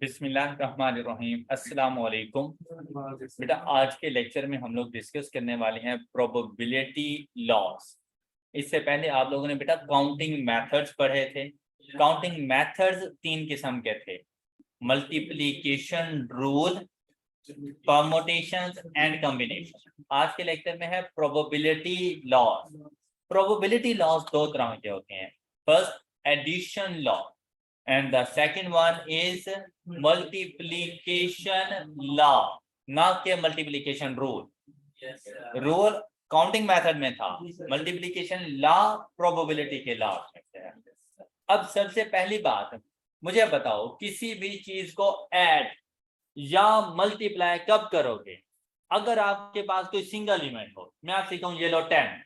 बिस्मिल्लाहिर्रहमानिर्रहीम अस्सलाम वालेकुम। बेटा आज के लेक्चर में हम लोग डिस्कस करने वाले हैं प्रोबेबिलिटी लॉस। इससे पहले आप लोगों ने बेटा काउंटिंग मेथड्स पढ़े थे। काउंटिंग मेथड्स तीन किस्म के थे, multiplication rule, permutations and combination. आज के लेक्चर में है प्रोबेबिलिटी लॉस। प्रोबेबिलिटी लॉस दो तरह के होते हैं, first edition law and the second one is multiplication law, ना के multiplication rule। Rule counting method में था, मल्टीप्लिकेशन लॉ प्रोबेबिलिटी के लॉ में है। अब सबसे पहली बात मुझे बताओ, किसी भी चीज को ऐड या मल्टीप्लाई कब करोगे? अगर आपके पास कोई सिंगल इवेंट हो, मैं आपसे कहूं ये लो 10,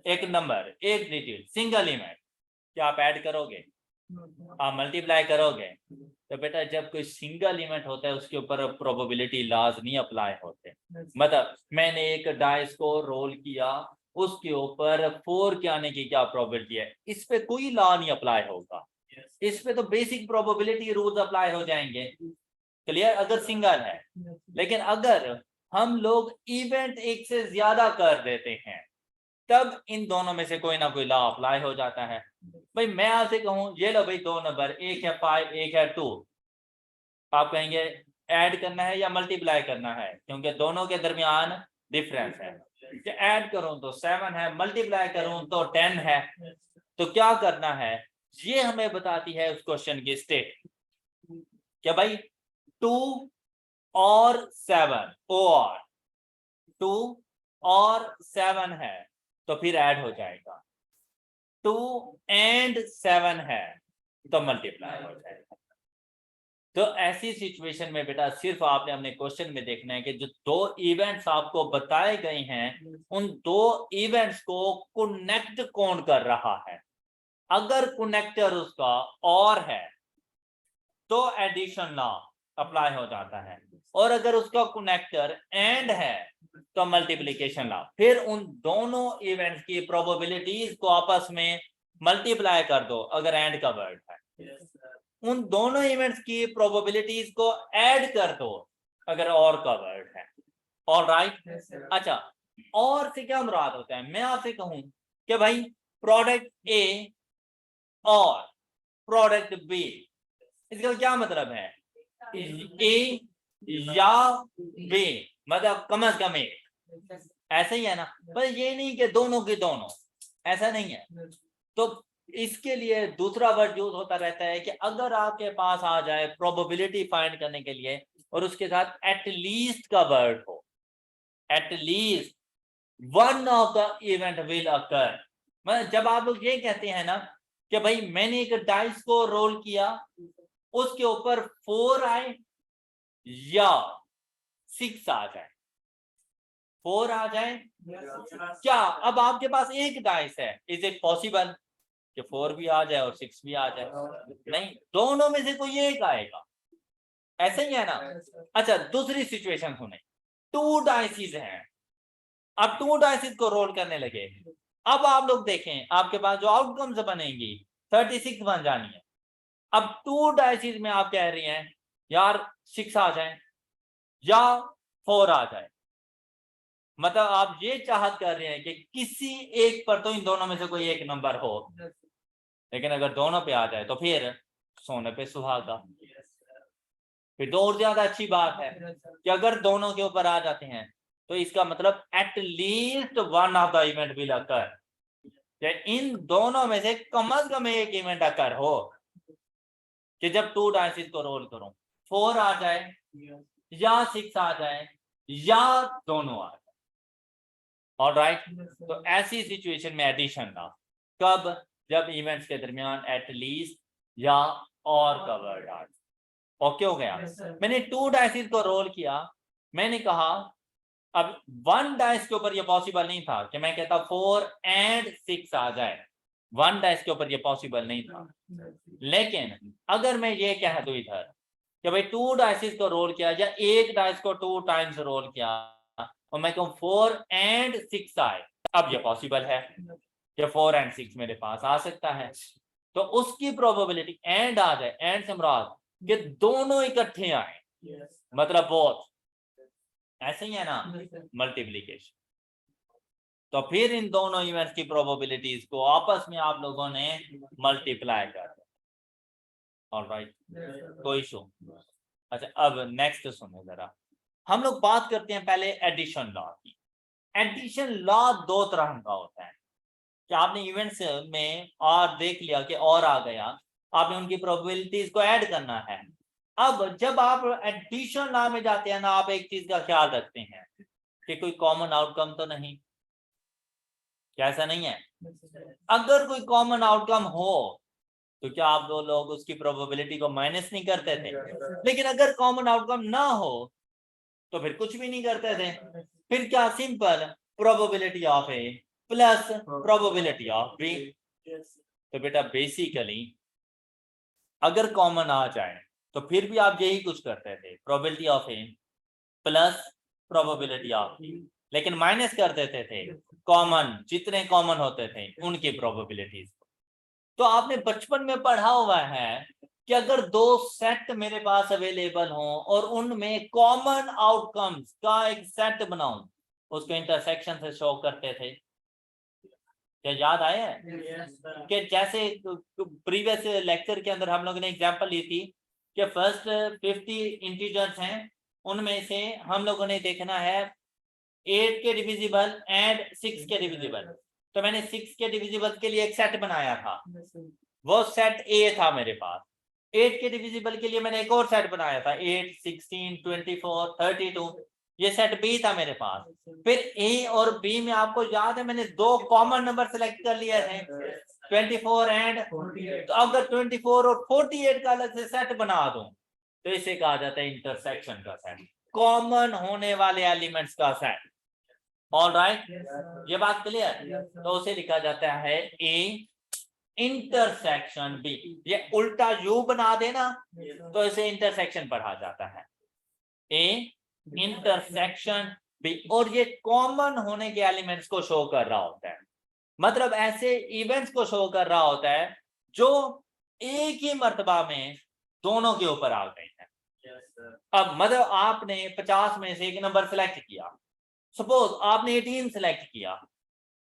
एक नंबर, एक डिजिट, सिंगल इवेंट, क्या आप ऐड करोगे? आप मल्टीप्लाई करोगे? तो बेटा जब कोई सिंगल इवेंट होता है उसके ऊपर प्रोबेबिलिटी लॉज नहीं अप्लाई होते। मतलब मैंने एक डाइस को रोल किया, उसके ऊपर 4 के आने की क्या प्रोबेबिलिटी है, इस पे कोई लॉ नहीं अप्लाई होगा। इस पे तो बेसिक प्रोबेबिलिटी रूल्स अप्लाई हो जाएंगे। क्लियर? अगर सिंगल है। लेकिन अगर हम लोग इवेंट एक से ज्यादा कर देते हैं तब इन दोनों में से कोई ना कोई लॉ अप्लाई हो जाता है। भाई मैं आपसे कहूं ये लो भाई दो नंबर, एक है 5 एक है 2, आप कहेंगे ऐड करना है या मल्टीप्लाई करना है? क्योंकि दोनों के दरमियान डिफरेंस है। ऐड करूं तो 7 है, मल्टीप्लाई करूं तो 10 है। तो क्या करना है ये हमें बताती है उस क्वेश्चन की स्टेट। क्या भाई 2 और 7 और 2 और 7 है तो फिर ऐड हो जाएगा। 2 एंड 7 है तो मल्टीप्लाई हो जाएगा। तो ऐसी सिचुएशन में बेटा सिर्फ आपने अपने क्वेश्चन में देखना है कि जो दो इवेंट्स आपको बताए गए हैं उन दो इवेंट्स को कनेक्ट कौन कर रहा है। अगर कनेक्टर उसका और है तो एडिशन लॉ अप्लाई हो जाता है, और अगर उसका कनेक्टर एंड है तो मल्टीप्लिकेशन लॉ। फिर उन दोनों इवेंट्स की प्रोबेबिलिटीज को आपस में मल्टीप्लाई कर दो अगर एंड का वर्ड है। उन दोनों इवेंट्स की प्रोबेबिलिटीज को ऐड कर दो अगर और का वर्ड है। All right. अच्छा, और से क्या मुराद होता है? मैं आपसे कहूं कि भाई प्रोडक्ट ए और प्रोडक्ट बी, इसका क्या मतलब है? ए या बी, मतलब कम से कम एक, ऐसा ही है ना? पर ये नहीं कि दोनों के दोनों, ऐसा नहीं है। तो इसके लिए दूसरा वर्ड यूज होता रहता है कि अगर आपके पास आ जाए प्रोबेबिलिटी फाइंड करने के लिए और उसके साथ एटलीस्ट का वर्ड हो, at least one of the event will अकर। मतलब जब आप लोग ये कहते हैं ना कि भाई मैंने एक डाइस को रोल किया, उसके ऊपर 4 आए या 6 आ जाए, 4 आ जाए, क्या अब आपके पास एक डाइस है, इज इट पॉसिबल कि 4 भी आ जाए और 6 भी आ जाए? नहीं, दोनों में से कोई एक आएगा, ऐसा ही है ना? अच्छा, दूसरी सिचुएशन सुने, 2 डाइसिस हैं, अब 2 डाइसिस को रोल करने लगे। अब आप लोग देखें आपके पास जो आउटकम्स बनेंगी 36 बन जानी है। अब 2 डाइसिस में आप कह रही हैं यार 6 आ जाए या 4 आ जाए, मतलब आप ये चाहत कर रहे हैं कि किसी एक पर तो इन दोनों में से कोई एक नंबर हो। लेकिन अगर दोनों पे आ जाए तो फिर सोने पे सुहागा। फिर तो और ज्यादा अच्छी बात है कि अगर दोनों के ऊपर आ जाते हैं तो इसका मतलब at least one of the event will occur, इन दोनों में से कम एक इवेंट अकर हो कि जब 2 डाइसिस को रोल करो 4 आ जाए या 6 आ जाए या दोनों आ जाए। ऑलराइट, तो ऐसी सिचुएशन में एडिशन था कब? जब इवेंट्स के दरमियान एटलीस्ट या और का वर्ड आ जाए। ओके हो गया? मैंने 2 डाइसिस को रोल किया, मैंने कहा अब 1 डाइस के ऊपर ये पॉसिबल नहीं था कि मैं कहता 4 एंड 6 आ जाए, 1 डाइस के ऊपर ये पॉसिबल नहीं था। लेकिन अगर मैं ये कह दूं इधर कि भाई 2 डाइसिस को रोल किया या एक डाइस को 2 टाइम्स रोल किया और मैं कहूं 4 एंड 6 आए, अब ये पॉसिबल है कि 4 एंड 6 मेरे पास आ सकता है। तो उसकी प्रोबेबिलिटी एंड आ जाए, एंड से मुराद कि दोनों इकट्ठे आए, मतलब बहुत, ऐसे ही है ना मल्टीप्लिकेशन। तो फिर इन दोनों इवेंट्स की प्रोबेबिलिटीज को आपस में आप लोगों ने मल्टीप्लाई कर दिया। ऑलराइट, कोई इशू? अच्छा, अब नेक्स्ट सुनो जरा, हम लोग बात करते हैं पहले एडिशन लॉ की। एडिशन लॉ दो तरह का होता है कि आपने इवेंट्स में और देख लिया कि और आ गया, आपने उनकी प्रोबेबिलिटीज को ऐड करना है। अब जब आप एडिशन लॉ में जाते हैं ना, आप एक चीज का ख्याल रखते हैं कि कोई कॉमन आउटकम तो नहीं, क्या ऐसा नहीं है? अगर कोई कॉमन आउटकम हो तो क्या आप दो लोग उसकी प्रोबेबिलिटी को माइनस नहीं करते थे? लेकिन अगर कॉमन आउटकम ना हो तो फिर कुछ भी नहीं करते थे। फिर क्या, simple probability of a plus probability of b. तो बेटा बेसिकली अगर कॉमन आ जाए तो फिर भी आप यही कुछ करते थे, probability of a plus probability of b, लेकिन माइनस कर देते थे कॉमन, जितने कॉमन होते थे उनकी प्रोबेबिलिटीज। तो आपने बचपन में पढ़ा हुआ है कि अगर दो सेट मेरे पास अवेलेबल हों और उनमें कॉमन आउटकम्स का एक सेट बनाऊं, उसको इंटरसेक्शन से शो करते थे। क्या याद आया है? कि जैसे प्रीवियस लेक्चर के अंदर हम लोगों ने एग्जांपल ली थी कि फर्स्ट 50 इंटीजर्स हैं, उनमें से हम लोगों ने देखना है 8 के डिविजिबल एंड 6 के डिविजिबल। तो मैंने 6 के डिविजिबल के लिए एक सेट बनाया था, वो सेट ए था मेरे पास। 8 के डिविजिबल के लिए मैंने एक और सेट बनाया था, 8, 16, 24, 32, ये सेट बी था मेरे पास। फिर ए और बी में आपको याद है मैंने दो कॉमन नंबर सेलेक्ट कर लिए थे, 24 एंड, तो अगर 24 और 48 का अलग से सेट बना दूं तो इसे कहा जाता है इंटरसेक्शन का सेट, कॉमन होने वाले एलिमेंट्स का सेट। ऑलराइट, ये बात क्लियर? तो उसे लिखा जाता है ए इंटरसेक्शन बी। ये उल्टा यू बना देना तो इसे इंटरसेक्शन पढ़ा जाता है, ए इंटरसेक्शन बी। और ये कॉमन होने के एलिमेंट्स को शो कर रहा होता है, मतलब ऐसे इवेंट्स को शो कर रहा होता है जो एक ही मर्तबा में दोनों के ऊपर आ गए हैं। अब मतलब आपने 50 में से एक नंबर सेलेक्ट किया, सपोज आपने 18 सेलेक्ट किया,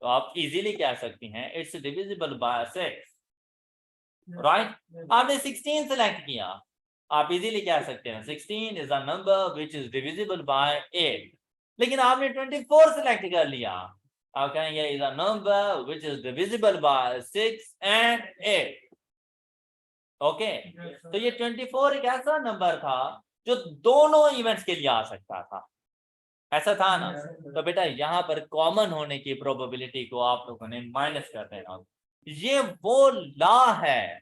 तो आप इजीली कह सकती हैं इट्स डिविजिबल बाय 6, राइट? आपने 16 सेलेक्ट किया, आप इजीली कह सकते हैं 16 is a number which is divisible by 8। लेकिन आपने 24 सेलेक्ट कर लिया, आप कहेंगे is a number which is divisible by 6 and 8। Okay, तो ये 24 एक ऐसा नंबर था जो दोनों इवेंट्स के लिए आ सकता था, ऐसा था ना? तो बेटा यहाँ पर कॉमन होने की प्रोबेबिलिटी को आप लोगों ने माइनस कर देना। ये वो लॉ है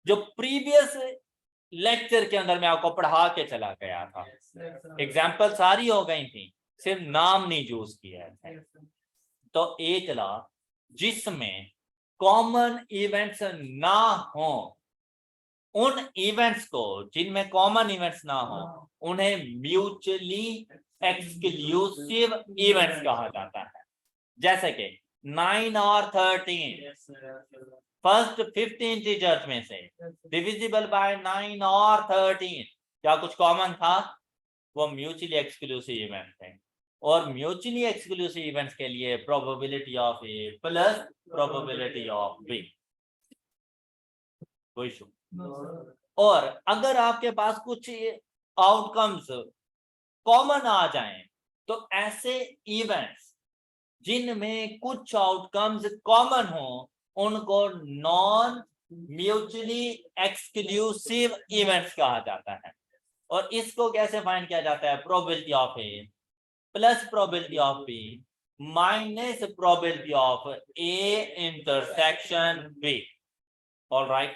जो प्रीवियस लेक्चर के अंदर मैं आपको पढ़ा के चला गया था। एग्जाम्पल सारी हो गई थी, सिर्फ नाम नहीं यूज किया है। तो एक लॉ जिसमें कॉमन इवेंट्स ना हो, उन इवेंट्स को जिनमें कॉमन इवेंट्स ना हो उन्हें म्यूचुअली एक्सक्लूसिव इवेंट्स कहा जाता है। जैसे कि 9 और 13 फर्स्ट 15 इंटीजर्स में से डिविजिबल बाय 9 और 13, क्या कुछ कॉमन था? वो म्यूचुअली एक्सक्लूसिव इवेंट थे। और म्यूचुअली एक्सक्लूसिव इवेंट्स के लिए probability of a plus probability of b, कोई इशू? और अगर आपके पास कुछ आउटकम्स कॉमन आ जाएं तो ऐसे इवेंट्स जिनमें कुछ आउटकम्स कॉमन हो उनको नॉन म्यूचुअली एक्सक्लूसिव इवेंट्स कहा जाता है। और इसको कैसे फाइंड किया जाता है? Probability of a plus probability of b minus probability of A intersection B. Alright,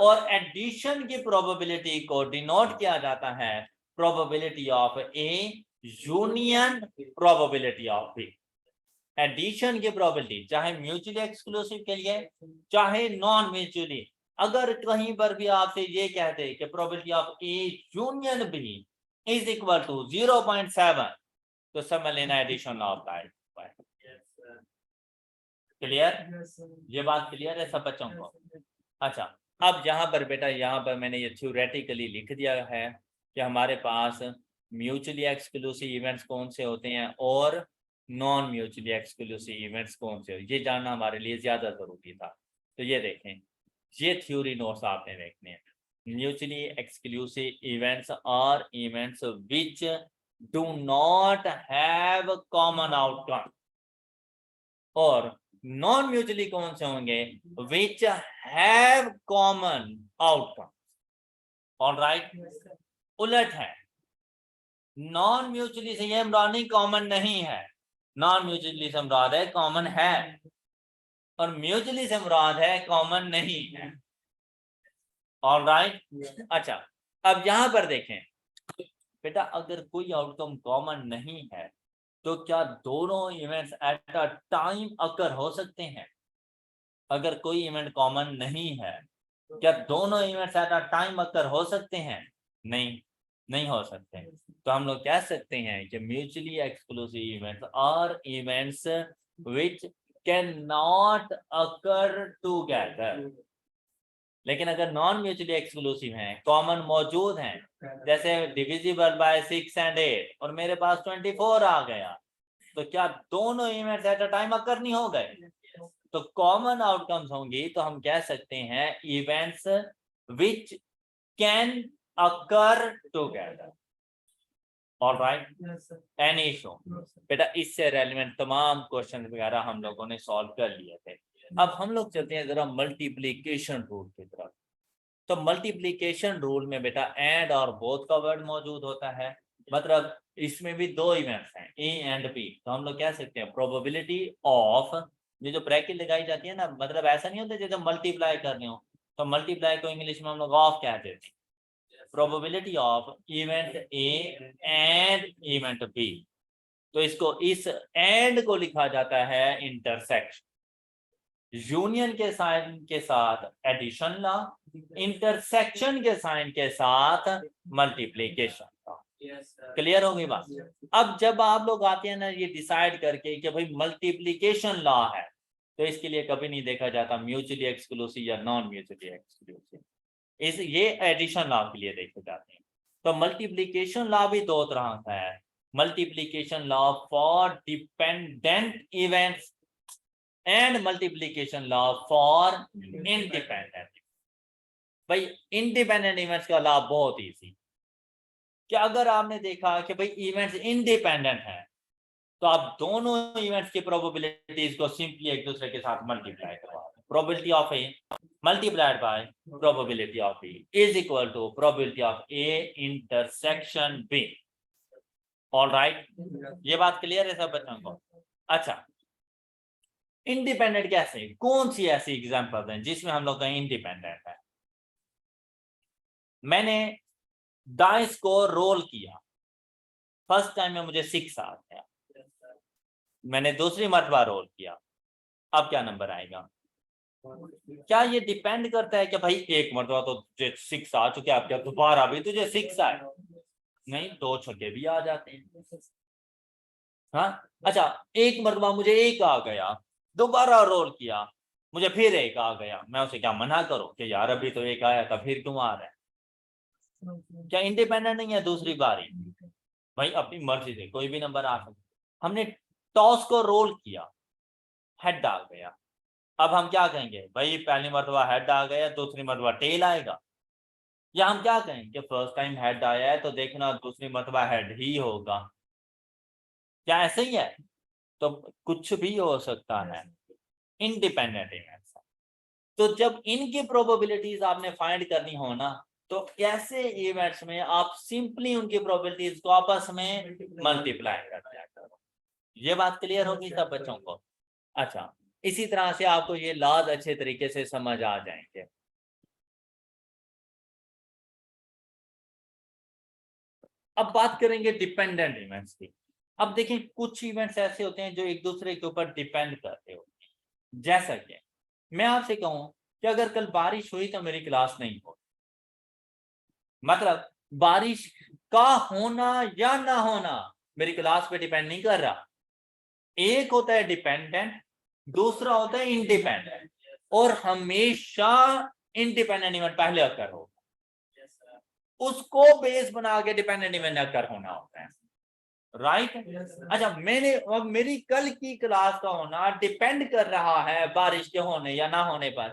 और एडिशन की प्रोबेबिलिटी को डिनोट किया जाता है probability of A union probability of b. Addition की प्रोबेबिलिटी चाहे म्यूचुअली एक्सक्लूसिव के लिए चाहे नॉन म्यूचुअली, अगर कहीं पर भी आपसे ये कहते कि probability of A union b is equal to 0.7, तो समझ लेना एडिशन लॉ अप्लाई है। क्लियर? ये बात क्लियर है सब बच्चों को? अच्छा, अब यहाँ पर बेटा, यहाँ पर मैंने ये थ्योरेटिकली लिख दिया है कि हमारे पास म्यूचुअली एक्सक्लूसिव इवेंट्स कौन से होते हैं और नॉन म्यूचुअली एक्सक्लूसिव इवेंट्स कौन से, ये जानना हमारे लिए ज्यादा जरूरी था। तो ये देखें, ये थ्योरी नोट्स आपने देखने हैं। Mutually exclusive events are events which do not have common outcome, और नॉन म्यूचुअली कौन से होंगे, which have common outcome. Alright, उलट है, नॉन म्यूचुअली से ये मुराद नहीं कॉमन नहीं है, नॉन म्यूचुअली से मुराद है कॉमन है, और म्यूचुअली से मुराद है कॉमन नहीं है। ऑलराइट, अच्छा अब यहां पर देखें बेटा, अगर कोई आउटकम कॉमन नहीं है तो क्या दोनों इवेंट्स एट अ टाइम अकर हो सकते हैं? अगर कोई इवेंट कॉमन नहीं है, क्या दोनों इवेंट्स एट अ टाइम अकर हो सकते हैं? नहीं, नहीं हो सकते। तो हम लोग कह सकते हैं कि mutually exclusive events are events which can not occur together. लेकिन अगर नॉन म्यूचुअली एक्सक्लूसिव हैं, कॉमन मौजूद हैं, जैसे डिविजिबल बाय 6 and 8 और मेरे पास 24 आ गया, तो क्या दोनों इवेंट्स एट अ टाइम अकर नहीं हो गए? तो कॉमन आउटकम्स होंगी, तो हम कह सकते हैं events which can occur together. Alright, any issue? बेटा इससे रेलेवेंट तमाम क्वेश्चन वगैरह हम लोगों ने सॉल्व कर लिए थे। अब हम लोग चलते हैं जरा मल्टीप्लिकेशन रूल की तरफ। तो मल्टीप्लिकेशन रूल में बेटा एंड और बोथ का वर्ड मौजूद होता है, मतलब इसमें भी दो इवेंट्स हैं ए एंड बी, तो हम लोग कह सकते हैं प्रोबेबिलिटी ऑफ, ये जो ब्रैकेट लगाई जाती है ना, मतलब ऐसा नहीं होता जैसे मल्टीप्लाई कर रहे हो, तो मल्टीप्लाई को इंग्लिश में हम लोग ऑफ कहते हैं। Probability of event A and event B, तो इसको, इस एंड को लिखा जाता है इंटरसेक्शन। यूनियन के साइन के साथ एडिशन ला, इंटरसेक्शन के साइन के साथ मल्टीप्लिकेशन ला। क्लियर होगी बात? अब जब आप लोग आते हैं ना ये डिसाइड करके कि भाई मल्टीप्लिकेशन लॉ है, तो इसके लिए कभी नहीं देखा जाता म्यूचुअली एक्सक्लूसिव या नॉन म्यूचुअली एक्सक्लूसिव, इस ये एडिशन लॉ के लिए देखे जाते हैं। तो मल्टीप्लिकेशन लॉ भी दो तरह का है, multiplication law for dependent events and multiplication law for independent. भाई इंडिपेंडेंट इवेंट्स का लॉ बहुत इजी, कि अगर आपने देखा कि भाई इवेंट्स इंडिपेंडेंट हैं, तो आप दोनों इवेंट्स की प्रोबेबिलिटीज को सिंपली एक दूसरे के साथ मल्टीप्लाई करवा दें। Probability of A multiplied by probability of B is equal to probability of A intersection B. Alright, ये बात क्लियर है सब बच्चों को? अच्छा, इंडिपेंडेंट कैसे, कौन सी ऐसी एग्जांपल्स हैं जिसमें हम लोग का इंडिपेंडेंट है? मैंने डाइस को रोल किया, फर्स्ट टाइम में मुझे 6 आ गया, मैंने दूसरी मर्तबा रोल किया, अब क्या नंबर आएगा? क्या ये डिपेंड करता है कि भाई एक मर्तबा तो तुझे 6 आ चुके, अब क्या दोबारा भी तुझे 6 आए? नहीं, 2 छक्के भी आ जाते हैं। हाँ, अच्छा एक मर्तबा मुझे 1 आ गया, दोबारा रोल किया, मुझे फिर 1 आ गया, मैं उसे क्या मना करूं कि यार अभी तो 1 आया था, फिर क्यों आ रहा है? क्या इंडिपेंडेंट नहीं है दूसरी बारी? भाई अपनी मर्जी से कोई भी नंबर आ सकता। हमने टॉस को रोल किया, हेड आ गया, अब हम क्या कहेंगे? भाई पहली मर्तबा हेड आ गया, दूसरी मर्तबा टेल आएगा, या हम क्या कहेंगे? फर्स्ट टाइम हेड आया है तो देखना दूसरी मर्तबा हेड ही होगा। क्या ऐसे ही है? तो कुछ भी हो सकता है, इंडिपेंडेंट इवेंट्स। तो जब इनकी प्रोबेबिलिटीज आपने फाइंड करनी हो ना, तो ऐसे इवेंट्स में आप सिंपली उनकी प्रोबेबिलिटीज को आपस में मल्टीप्लाई कर दिया करो। ये बात क्लियर होगी सब बच्चों को? अच्छा, इसी तरह से आपको ये लॉज अच्छे तरीके से समझ आ जाएंगे। अब बात करेंगे डिपेंडेंट इवेंट्स की। अब देखिए कुछ इवेंट्स ऐसे होते हैं जो एक दूसरे के ऊपर डिपेंड करते होते हैं, जैसा कि मैं आपसे कहूं कि अगर कल बारिश हुई तो मेरी क्लास नहीं हो, मतलब बारिश का होना या ना होना मेरी क्लास पे डिपेंड नहीं कर रहा। एक होता है डिपेंडेंट, दूसरा होता है इंडिपेंडेंट, और हमेशा इंडिपेंडेंट इवेंट पहले अकर हो, उसको बेस बना के डिपेंडेंट इवेंट अकर होना होता है, राइट। अच्छा, मैंने अब मेरी कल की क्लास का होना डिपेंड कर रहा है बारिश के होने या ना होने पर।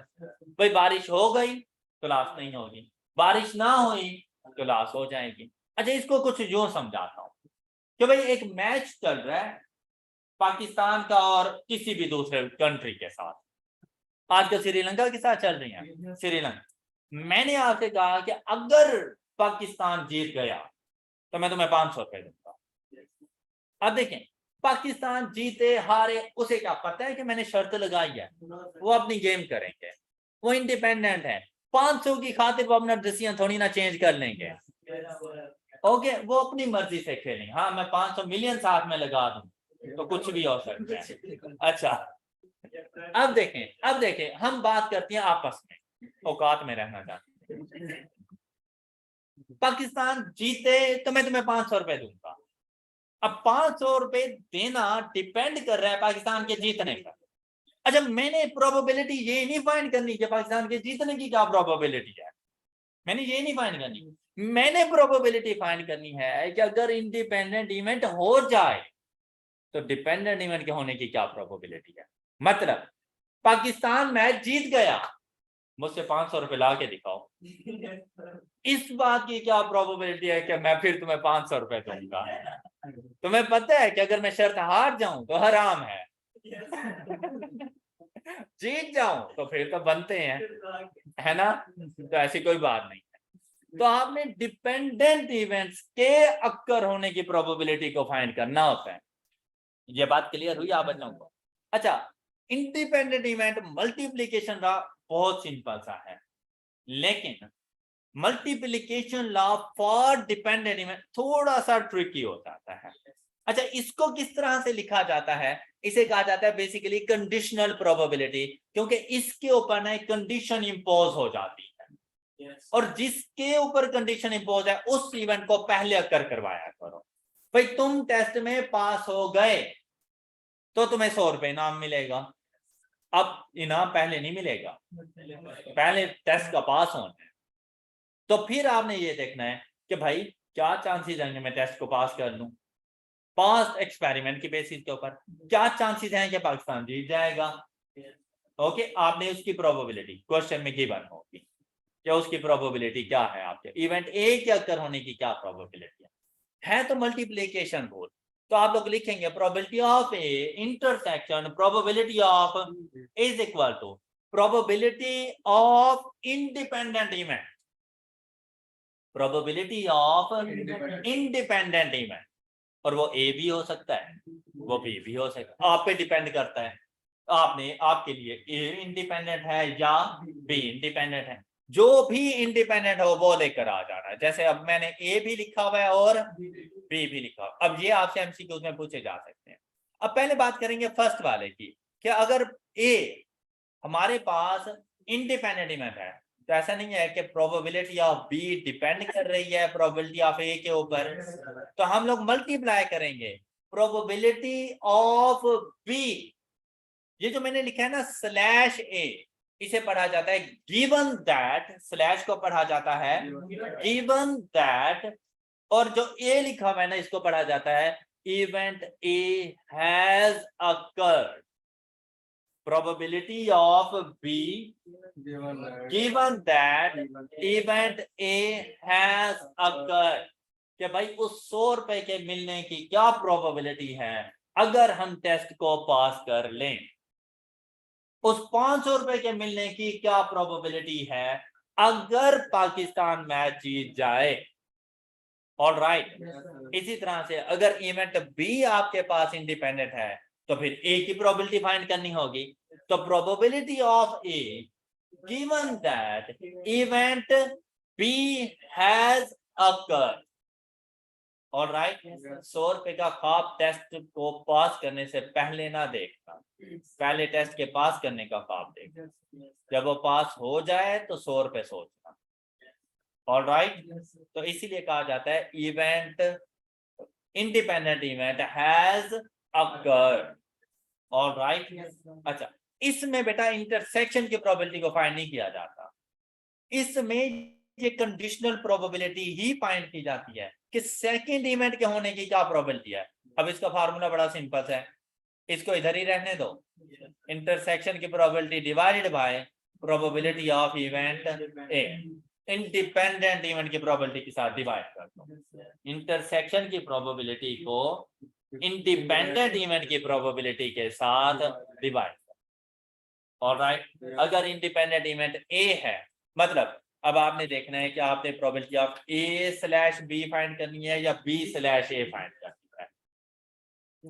भाई बारिश हो गई क्लास नहीं होगी, बारिश ना हुई क्लास हो जाएगी। अच्छा, इसको कुछ यूं समझाता हूं कि भाई एक मैच चल रहा है पाकिस्तान का और किसी भी दूसरे कंट्री के साथ, आजकल श्रीलंका के साथ चल रही है श्रीलंका। मैंने आपसे कहा कि अगर पाकिस्तान जीत गया तो मैं तुम्हें 500 रुपए दूंगा। अब देखें, पाकिस्तान जीते हारे उसे क्या पता है कि मैंने शर्त लगाई है, वो अपनी गेम करेंगे, वो इंडिपेंडेंट है। 500 की खातिर वो अपना डिसीजन थोड़ी ना चेंज कर लेंगे। ओके, वो अपनी मर्जी से खेलेंगे। हाँ, मैं 500 मिलियन साथ में लगा दूं तो कुछ भी हो सकता है। अच्छा, अब देखें हम बात करते हैं आपस में, औकात में रहना चाहते हैं। पाकिस्तान जीते तो मैं तुम्हें 500 रुपए दूंगा। अब 500 रुपए देना डिपेंड कर रहा है पाकिस्तान के जीतने पर। अच्छा, मैंने प्रोबेबिलिटी ये नहीं फाइंड करनी कि पाकिस्तान के जीतने की क्या प्रोबेबिलिटी है, मैंने ये नहीं फाइंड करनी। मैंने प्रोबेबिलिटी फाइंड करनी है कि अगर इंडिपेंडेंट इवेंट हो जाए तो डिपेंडेंट इवेंट के होने की क्या प्रोबेबिलिटी है। मतलब पाकिस्तान मैच जीत गया, मुझसे 500 रुपए ला के दिखाओ, इस बात की क्या प्रोबेबिलिटी है कि मैं फिर तुम्हें 500 रुपए दूंगा। तुम्हें पता है कि अगर मैं शर्त हार जाऊं तो हराम है, जीत जाऊं तो फिर तो बनते हैं, है ना। तो ऐसी कोई बात नहीं है। तो आपने डिपेंडेंट इवेंट्स के अक्कर होने की प्रोबेबिलिटी को फाइंड करना होता है। ये बात क्लियर हुई आप बच्चों को। अच्छा, इंडिपेंडेंट इवेंट मल्टीप्लिकेशन लॉ बहुत सिंपल सा है, लेकिन multiplication law for dependent event थोड़ा सा ट्रिकी हो जाता है। अच्छा, इसको किस तरह से लिखा जाता है, इसे कहा जाता है बेसिकली कंडीशनल प्रोबेबिलिटी, क्योंकि इसके ऊपर ना एक कंडीशन इंपोज हो जाती है, और जिसके ऊपर कंडीशन इंपोज है उस इवेंट को पहले अकर करवाया करो। भाई तुम टेस्ट में पास हो गए तो तुम्हें 100 रुपए इनाम मिलेगा। अब इनाम पहले नहीं मिलेगा, पहले टेस्ट का पास होना है। तो फिर आपने ये देखना है कि भाई क्या चांसेस हैं कि मैं टेस्ट को पास कर लूं, पास एक्सपेरिमेंट की बेसिस के ऊपर क्या चांसेस हैं कि पाकिस्तान जीत जाएगा। ओके, आपने उसकी प्रोबेबिलिटी क्वेश्चन में गिवन होगी कि उसकी प्रोबेबिलिटी क्या है, आपके इवेंट ए के अकर होने की क्या प्रोबेबिलिटी है। तो मल्टीप्लिकेशन रूल, तो आप लोग लिखेंगे probability of A intersection probability of is equal to probability of independent event, probability of independent event. और वो ए भी हो सकता है, वो बी भी हो सकता है, आप पे डिपेंड करता है आपने, आपके लिए ए इंडिपेंडेंट है या बी इंडिपेंडेंट है। जो भी इंडिपेंडेंट हो वो लेकर आ जाना है। जैसे अब मैंने ए भी लिखा हुआ है और बी भी लिखा हुआ। अब ये आपसे एमसीक्यूज में पूछे जा सकते हैं। अब पहले बात करेंगे फर्स्ट वाले की, कि अगर ए हमारे पास इंडिपेंडेंट इवेंट है तो ऐसा नहीं है कि प्रोबेबिलिटी ऑफ बी डिपेंड कर रही है प्रोबेबिलिटी ऑफ ए के ऊपर, तो हम लोग मल्टीप्लाई करेंगे प्रोबेबिलिटी ऑफ बी। ये जो मैंने लिखा है ना स्लैश ए, इसे पढ़ा जाता है गिवन दैट, स्लैश को पढ़ा जाता है गिवन दैट, और जो ए लिखा हुआ है ना इसको पढ़ा जाता है event A has occurred. probability of B given that event A has occurred, कि भाई उस 100 रुपए के मिलने की क्या प्रोबेबिलिटी है अगर हम टेस्ट को पास कर लें, उस 500 रुपए के मिलने की क्या प्रोबेबिलिटी है अगर पाकिस्तान मैच जीत जाए। ऑल राइट, इसी तरह से अगर इवेंट बी आपके पास इंडिपेंडेंट है तो फिर ए की प्रोबेबिलिटी फाइंड करनी होगी। तो probability of A given that event B has occurred. All right, 100 रुपए का ख्वाब टेस्ट को पास करने से पहले ना देखना, पहले टेस्ट के पास करने का ख्वाब देखना, जब वो पास हो जाए तो 100 रुपए सोचना। ऑल राइट, तो इसीलिए कहा जाता है event independent event has occurred. All right, अच्छा इसमें बेटा इंटरसेक्शन की प्रोबेबिलिटी को फाइंड नहीं किया जाता, इसमें ये कंडीशनल प्रोबेबिलिटी ही फाइंड की जाती है कि सेकंड इवेंट के होने की क्या प्रोबेबिलिटी है। अब इसका फार्मूला बड़ा सिंपल है, इसको इधर ही रहने दो, इंटरसेक्शन की probability divided by probability of event A, independent event की प्रोबेबिलिटी के साथ डिवाइड कर दो। इंटरसेक्शन की प्रोबेबिलिटी को इंडिपेंडेंट इवेंट की प्रोबेबिलिटी के साथ डिवाइड। ऑलराइट, अगर इंडिपेंडेंट इवेंट ए है, मतलब अब आपने देखना है कि आपने प्रोबेबिलिटी ऑफ A/B फाइंड करनी है या B/A फाइंड करनी है।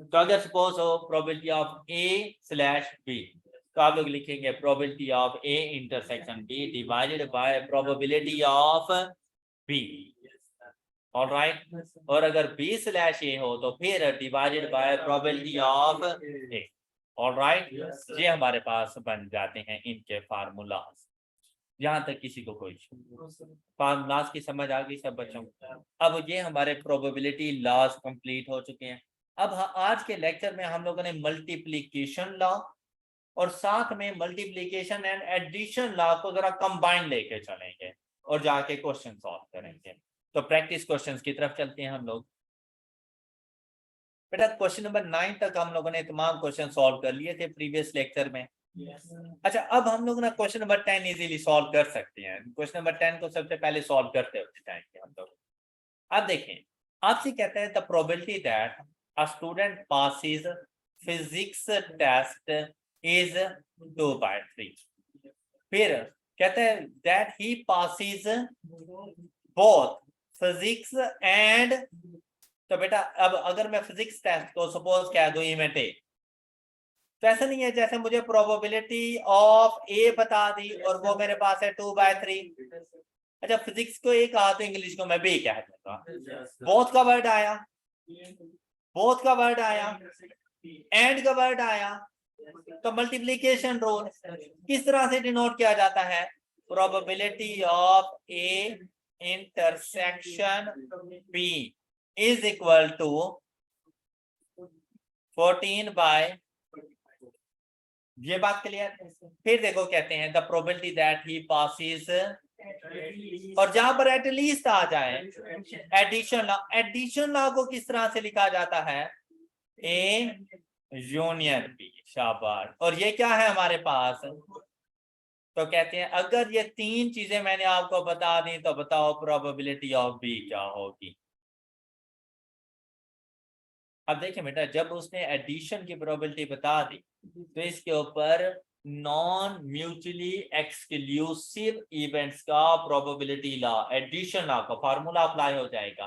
तो अगर सपोज हो प्रोबेबिलिटी ऑफ A/B, तो आप लोग लिखेंगे probability of A intersection B divided by probability of B। Alright, और अगर B/A हो तो फिर divided by probability of A। Alright, ये हमारे पास बन जाते हैं इनके फार्मूलाज। यहाँ तक किसी को कोई फार्मूलाज की समझ आ गई सब बच्चों को? अब ये हमारे प्रोबेबिलिटी लॉज कंप्लीट हो चुके हैं। अब आज के लेक्चर में हम लोगों ने मल्टीप्लिकेशन लॉ और साथ में मल्टीप्लिकेशन एंड एडिशन लॉ को जरा कंबाइन लेके चलेंगे और जाके क्वेश्चन सॉल्व करेंगे। तो प्रैक्टिस क्वेश्चंस की तरफ चलते हैं हम लोग। बेटा क्वेश्चन नंबर 9 तक हम लोगों ने तमाम क्वेश्चन सॉल्व कर लिए थे प्रीवियस लेक्चर में। अच्छा, अब हम लोग ना क्वेश्चन नंबर 10 इजीली सॉल्व कर सकते हैं। क्वेश्चन नंबर 10 को सबसे पहले सॉल्व करते हुए जाएंगे हम लोग। अब देखें, आपसे कहता है the probability that a student passes physics test is 2/3। फिर कहता है that he passes both physics and, तो बेटा अब अगर मैं फिजिक्स टेस्ट को सपोज कह दूं इवेंट ए, तो ऐसा नहीं है जैसे मुझे प्रोबेबिलिटी ऑफ ए बता दी और वो मेरे पास है 2/3। अच्छा, फिजिक्स को ए कहा तो इंग्लिश को मैं बी कह दूंगा। बोथ का वर्ड आया, बोथ का वर्ड आया, एंड का वर्ड आया, तो मल्टीप्लिकेशन रूल किस तरह से डिनोट किया जाता है? Probability of A intersection B is equal to 14/, ये बात क्लियर। फिर देखो कहते हैं the probability that he passes, और जहां पर एटलीस्ट आ जाए एडिशन लॉ, एडिशन लॉ को किस तरह से लिखा जाता है? A union B. शाबाश। और ये क्या है हमारे पास? तो कहते हैं अगर ये तीन चीजें मैंने आपको बता दी तो बताओ प्रोबेबिलिटी ऑफ बी क्या होगी। अब देखिए बेटा, जब उसने एडिशन की प्रोबेबिलिटी बता दी तो इसके ऊपर नॉन म्यूचुअली एक्सक्लूसिव इवेंट्स का प्रोबेबिलिटी लॉ, एडिशन लॉ का फार्मूला अप्लाई हो जाएगा।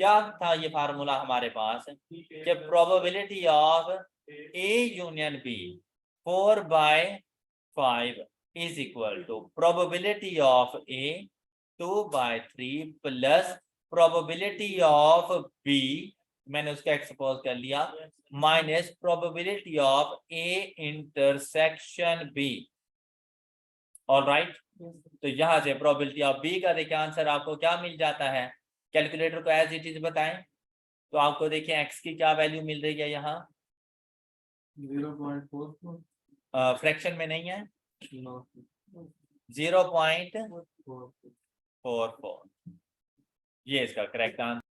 क्या था ये फार्मूला हमारे पास कि probability of A union B 4/5 is equal to probability of A 2/3 plus probability of B, मैंने उसका एक्सपोज कर लिया, minus probability of A intersection B. Alright, तो यहां से प्रोबेबिलिटी ऑफ बी का देखिए आंसर आपको क्या मिल जाता है। कैलकुलेटर को एज इट इज बताएं तो आपको देखिए एक्स की क्या वैल्यू मिल रही है यहाँ 0.44, फ्रैक्शन में नहीं है 0.44, ये इसका करेक्ट आंसर।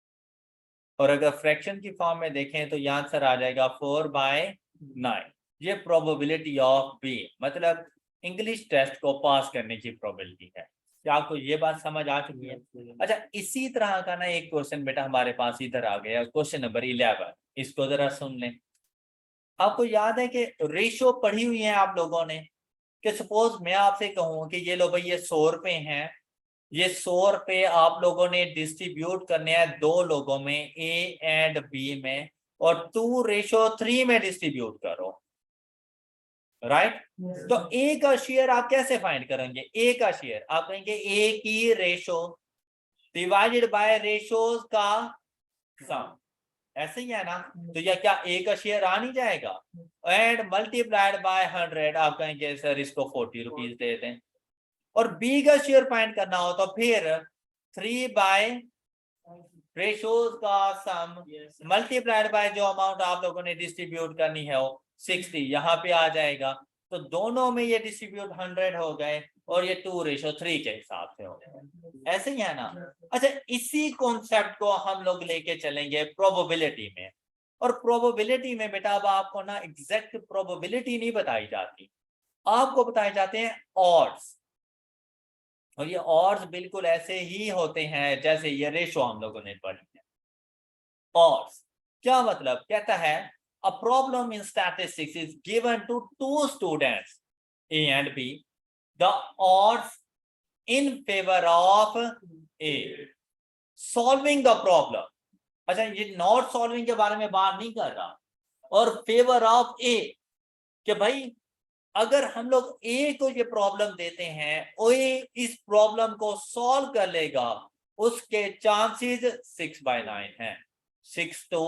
और अगर फ्रैक्शन की फॉर्म में देखें तो यहाँ आंसर आ जाएगा 4/9। ये प्रोबेबिलिटी ऑफ बी, मतलब इंग्लिश टेस्ट को पास करने की प्रोबेबिलिटी है। क्या आपको ये बात समझ आ चुकी है? अच्छा, इसी तरह का ना एक क्वेश्चन बेटा हमारे पास इधर आ गया, क्वेश्चन नंबर 11। इसको जरा सुन लें। आपको याद है कि रेशो पढ़ी हुई है आप लोगों ने कि सपोज मैं आपसे कहूं कि ये लो भाई ये 100 रुपए हैं, ये 100 रुपए आप लोगों ने डिस्ट्रीब्यूट करने हैं दो लोगों में, ए एंड बी में, और 2:3 में डिस्ट्रीब्यूट करो। राइट, तो ए का शेयर आप कैसे फाइंड करेंगे? ए का शेयर आप कहेंगे ए की रेशो डिवाइडेड बाय रेशोज का सम, ऐसे ही है ना। तो यह क्या ए का शेयर आ नहीं जाएगा? एंड मल्टीप्लाइड बाय 100 आप कहेंगे सर इसको 40 रुपीज दे दें। और बी का शेयर फाइंड करना हो तो फिर 3 रेशोज का सम मल्टीप्लाइड बाय जो अमाउंट आप लोगों ने डिस्ट्रीब्यूट करनी है वो 60 यहाँ पे आ जाएगा। तो दोनों में ये डिस्ट्रीब्यूट 100 हो गए, और ये 2:3 के हिसाब से होगा, ऐसे ही है ना। अच्छा, इसी कॉन्सेप्ट को हम लोग लेके चलेंगे प्रोबेबिलिटी में, और प्रोबेबिलिटी में बेटा अब आपको ना एग्जैक्ट प्रोबेबिलिटी नहीं बताई जाती, आपको बताए जाते हैं ऑड्स, और ये ऑड्स बिल्कुल ऐसे ही होते हैं जैसे ये रेशो हम लोगों ने पढ़ी है। ऑड्स क्या मतलब, कहता है a problem in statistics is given to two students A and B, the odds in favour of A, solving the problem. अच्छा, ये नॉट सॉल्विंग के बारे में बात नहीं कर रहा, और फेवर ऑफ ए, कि भाई अगर हम लोग ए को ये प्रॉब्लम देते हैं, ए इस प्रॉब्लम को सॉल्व कर लेगा, उसके चांसेस 6/9 हैं, 6 to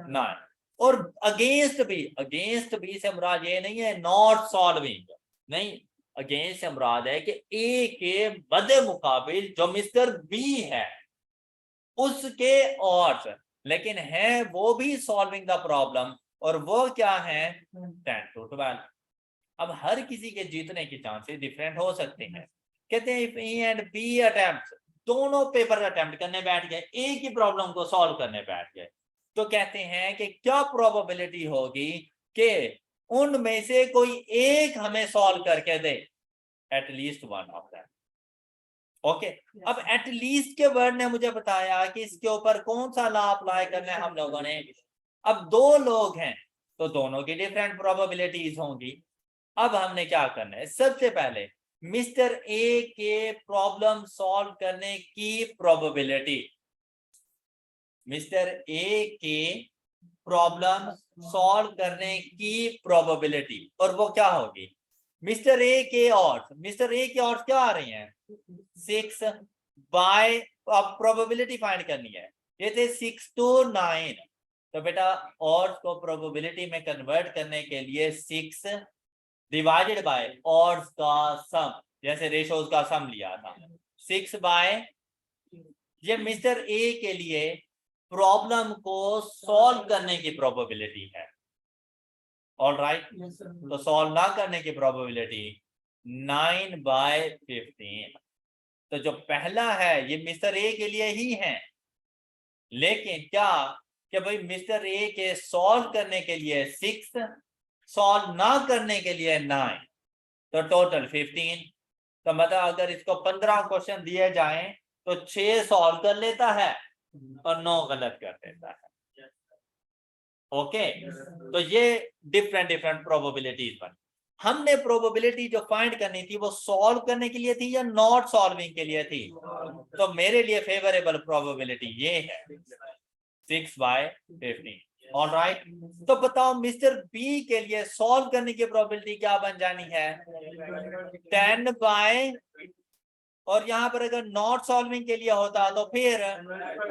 9। और अगेंस्ट भी से मुराद ये नहीं है नॉट सॉल्विंग, नहीं, अगेंस्ट से मुराद है कि ए के बदे मुकाबिल जो मिस्टर बी है उसके ऑड्स, लेकिन है वो भी सॉल्विंग द प्रॉब्लम, और वो क्या है 10 to 12। अब हर किसी के जीतने के चांसेस डिफरेंट हो सकते हैं। कहते हैं if A and B attempt, दोनों पेपर अटेम्प्ट करने बैठ गए, एक ही प्रॉब्लम को सॉल्व करने बैठ गए, तो कहते हैं कि क्या प्रोबेबिलिटी होगी कि उनमें से कोई एक हमें सॉल्व करके दे, at least one of them. Okay, अब एटलीस्ट के वर्ड ने मुझे बताया कि इसके ऊपर कौन सा लॉ अप्लाई करना है हम लोगों ने। अब दो लोग हैं तो दोनों की डिफरेंट प्रोबेबिलिटीज होंगी। अब हमने क्या करना है, सबसे पहले मिस्टर ए के प्रॉब्लम सॉल्व करने की प्रोबेबिलिटी, मिस्टर ए के प्रॉब्लम सॉल्व करने की प्रोबेबिलिटी, और वो क्या होगी, मिस्टर ए के ऑड्स क्या आ रही हैं 6 बाय, अब प्रोबेबिलिटी फाइंड करनी है, ये थे 6 to 9, तो बेटा ऑड्स को प्रोबेबिलिटी में कन्वर्ट करने के लिए 6 डिवाइडेड बाय ऑड्स का सम, जैसे रेशोज का सम लिया था, 6 बाय, ये मिस्टर ए के लिए प्रॉब्लम को सॉल्व करने की प्रोबेबिलिटी है। ऑलराइट, तो सॉल्व ना करने की प्रोबेबिलिटी 9/15। तो जो पहला है ये मिस्टर ए के लिए ही है, लेकिन क्या कि भाई मिस्टर ए के सॉल्व करने के लिए 6, सॉल्व ना करने के लिए 9, तो टोटल 15। तो मतलब अगर इसको 15 क्वेश्चन दिए जाएं तो 6 सॉल्व कर लेता है और 9 गलत कर देता है। ओके, तो ये डिफरेंट प्रोबेबिलिटीज बनी। हमने प्रोबेबिलिटी जो फाइंड करनी थी वो सॉल्व करने के लिए थी या नॉट सॉल्विंग के लिए थी, तो मेरे लिए फेवरेबल प्रोबेबिलिटी ये है 6/15। ऑलराइट, तो बताओ मिस्टर बी के लिए सॉल्व करने की प्रोबेबिलिटी क्या बन जानी है 10 बाय, और यहां पर अगर नॉट सॉल्विंग के लिए होता तो फिर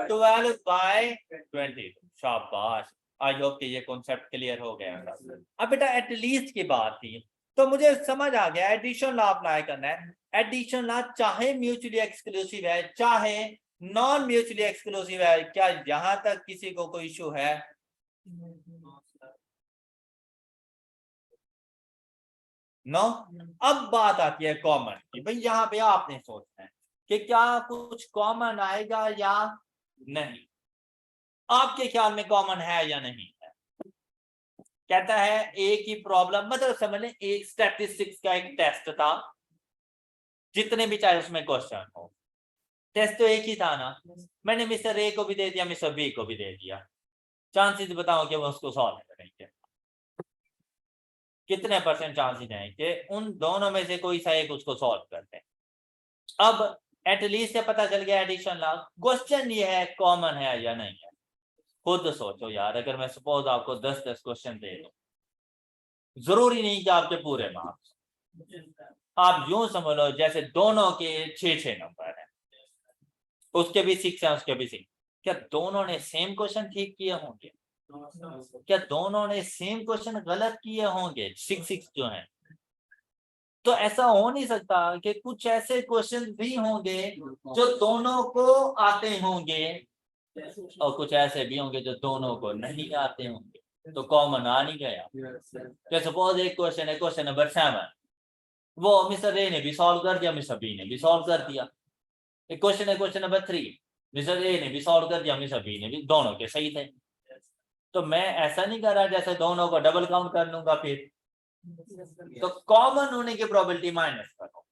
12/20। शाबाश, आई होप कि ये कॉन्सेप्ट क्लियर हो गया। अब बेटा एटलीस्ट की बात थी, तो मुझे समझ आ गया एडिशन लॉ अप्लाई करना है। एडिशन लॉ चाहे म्यूचुअली एक्सक्लूसिव है चाहे नॉन म्यूचुअली एक्सक्लूसिव है, क्या यहां तक किसी को कोई इशू है? नो। अब बात आती है कॉमन की, भाई यहाँ पे आपने सोचना है कि क्या कुछ कॉमन आएगा या नहीं, आपके ख्याल में कॉमन है या नहीं है? कहता है एक ही प्रॉब्लम, मतलब समझ लें एक स्टैटिस्टिक्स का एक टेस्ट था, जितने भी चाहे उसमें क्वेश्चन हो, टेस्ट तो एक ही था ना, मैंने मिस्टर ए को भी दे दिया मिस्टर बी को भी दे दिया, चांसेस बताओ कि वो उसको सॉल्व करेंगे, कितने परसेंट चांसेस हैं कि उन दोनों में से कोई सा एक उसको सॉल्व करते हैं। अब एटलीस्ट से पता चल गया एडिशन लॉ, क्वेश्चन ये है कॉमन है या नहीं है। खुद सोचो यार, अगर मैं सपोज आपको 10-10 क्वेश्चन दे दूं, जरूरी नहीं कि आपके पूरे मार्क्स, आप यूं समझ लो जैसे दोनों के 6-6 नंबर हैं, उसके भी 6 है उसके भी 6, क्या दोनों ने सेम क्वेश्चन ठीक किए होंगे? क्या दोनों ने सेम क्वेश्चन गलत किए होंगे 6 जो हैं? तो ऐसा हो नहीं सकता कि कुछ ऐसे क्वेश्चन भी होंगे जो दोनों को आते होंगे और कुछ ऐसे भी होंगे जो दोनों को नहीं आते होंगे, तो कॉमन आ नहीं गया। तो सपोज एक क्वेश्चन है, क्वेश्चन नंबर 7, वो मिस्टर ए ने भी सॉल्व कर दिया, मिस्टर बी ने भी सॉल्व कर दिया। एक क्वेश्चन है, क्वेश्चन नंबर 3, मिस्टर ए ने भी सॉल्व कर दिया, मिस्टर बी ने भी, दोनों के सही थे। तो मैं ऐसा नहीं कर रहा जैसे दोनों को डबल काउंट कर लूंगा फिर, तो कॉमन होने की प्रोबेबिलिटी माइनस करो।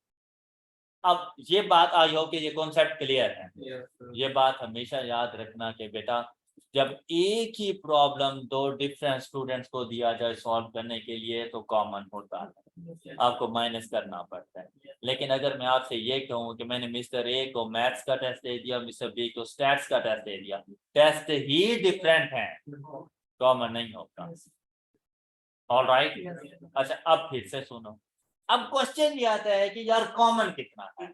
अब ये बात आई हो कि ये कॉन्सेप्ट क्लियर है। ये बात हमेशा याद रखना कि बेटा जब एक ही प्रॉब्लम दो डिफरेंट स्टूडेंट्स को दिया जाए सॉल्व करने के लिए तो कॉमन होता है, आपको माइनस करना पड़ता है। लेकिन अगर मैं आपसे ये कहूँ कि मैंने मिस्टर ए को मैथ्स का टेस्ट दे दिया, मिस्टर बी को स्टैट्स का टेस्ट दे दिया, टेस्ट ही डिफरेंट है, कॉमन नहीं होता। ऑलराइट, अच्छा अब फिर से सुनो। अब क्वेश्चन ये आता है कि यार कॉमन कितना है,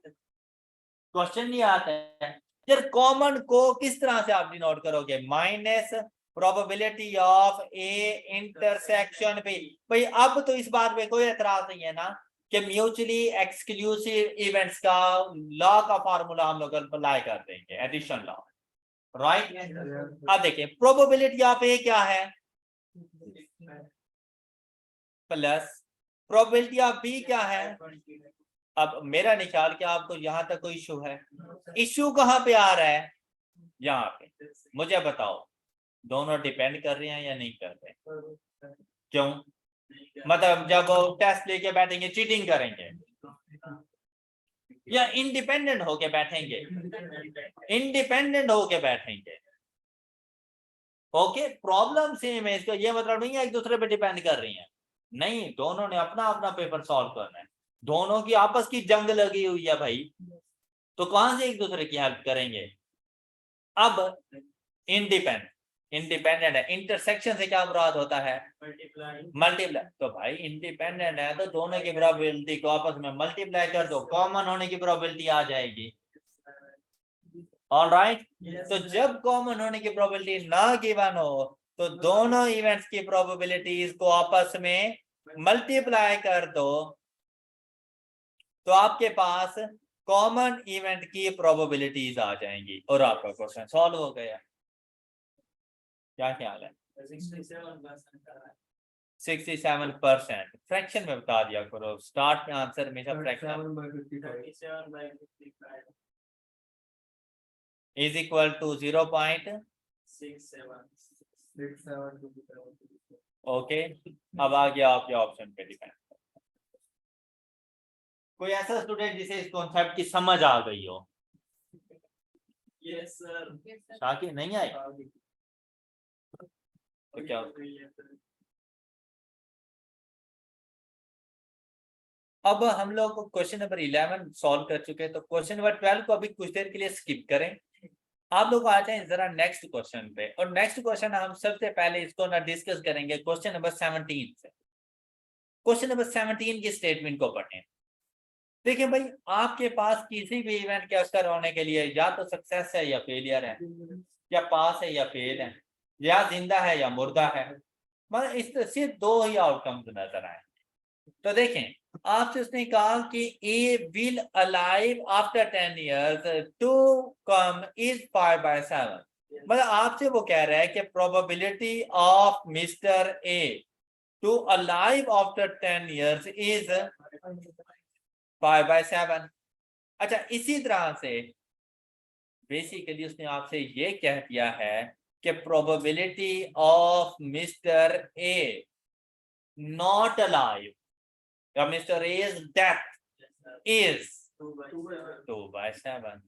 क्वेश्चन ये आता है यार कॉमन को किस तरह से आप डिनोट करोगे, minus probability of A intersection B. भाई अब तो इस बात में कोई एतराज नहीं है ना कि म्यूचुअली एक्सक्लूसिव इवेंट्स का लॉ का फार्मूला हम लोग अप्लाई कर देंगे, एडिशन लॉ, राइट। अब देखिए प्रोबेबिलिटी ऑफ ए क्या है, प्लस प्रोबेबिलिटी ऑफ बी क्या है। अब मेरा नहीं ख्याल कि आपको यहां तक कोई इशू है। इशू कहां पे आ रहा है, यहाँ पे। मुझे बताओ दोनों डिपेंड कर रहे हैं या नहीं कर रहे, क्यों? मतलब जब वो टेस्ट लेके बैठेंगे चीटिंग करेंगे या इंडिपेंडेंट होके बैठेंगे? इंडिपेंडेंट होके बैठेंगे। ओके, प्रॉब्लम सेम है, इसका ये मतलब नहीं है एक दूसरे पे डिपेंड कर रही हैं, नहीं, दोनों ने अपना अपना पेपर सॉल्व करना है, दोनों की आपस की जंग लगी हुई है भाई, तो कहां से एक दूसरे की हेल्प करेंगे। अब इंडिपेंडेंट है, इंटरसेक्शन से क्या मुराद होता है, मल्टीप्लाई। तो भाई इंडिपेंडेंट है तो दोनों की प्रोबेबिलिटी को आपस में मल्टीप्लाई कर दो, कॉमन होने की प्रोबेबिलिटी आ जाएगी। ऑलराइट, तो जब कॉमन होने की प्रोबेबिलिटी ना गिवन हो तो दोनों इवेंट्स की प्रोबेबिलिटीज को आपस में मल्टीप्लाई कर दो, तो आपके पास कॉमन इवेंट की प्रोबेबिलिटीज आ जाएंगी और आपका क्वेश्चन सॉल्व हो गया। क्या ख्याल है? 67%। फ्रैक्शन में बता दिया करो, स्टार्ट में आंसर हमेशा fraction is equal to 0.67। Okay, अब आ गया आपके ऑप्शन पे डिपेंड। कोई ऐसा स्टूडेंट जिसे इस कॉन्सेप्ट की समझ आ गई हो? Yes sir. शाकिर नहीं आए तो क्या? अब हम लोग क्वेश्चन नंबर 11 सॉल्व कर चुके हैं, तो क्वेश्चन नंबर 12 को अभी कुछ देर के लिए स्किप करें। आप लोग आ जाएं जरा नेक्स्ट क्वेश्चन पे, और नेक्स्ट क्वेश्चन हम सबसे पहले इसको ना डिस्कस करेंगे क्वेश्चन नंबर 17 से। क्वेश्चन नंबर 17 की स्टेटमेंट को पढ़ें। देखिए भाई आपके पास किसी भी इवेंट के अक्सर होने के लिए या तो सक्सेस है या फेलियर है, या पास है या फेल है, या जिंदा है या मुर्दा है, मतलब इस तरह से दो ही आउटकम्स नजर आए। तो देखें आपसे उसने कहा कि A will alive after 10 years to come is 5/7, मतलब आपसे वो कह रहा है कि probability of mister A to alive after 10 years is 5/7। अच्छा, इसी तरह से बेसिकली उसने आपसे ये कह दिया है कि probability of mister A not alive या mister A's death is 2/7।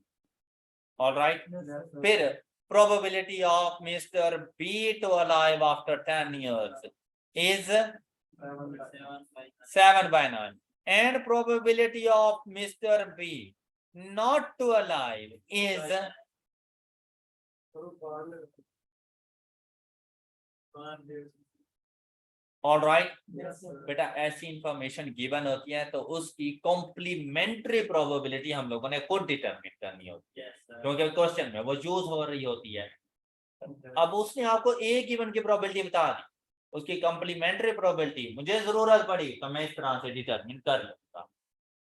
Alright, फिर probability of mister B to alive after 10 years is 7/9, and probability of Mr. B not to alive is all right. बेटा ऐसी information given होती है तो उसकी complementary probability हम लोगों ने खुद डिटरमिन करनी होती है, क्योंकि क्वेश्चन में वो यूज हो रही होती है। अब उसने आपको एक गिवन की प्रोबेबिलिटी बता दी, उसकी कॉम्प्लीमेंट्री प्रोबेबिलिटी मुझे जरूरत पड़ी तो मैं इस तरह से डिटरमिन कर लूंगा।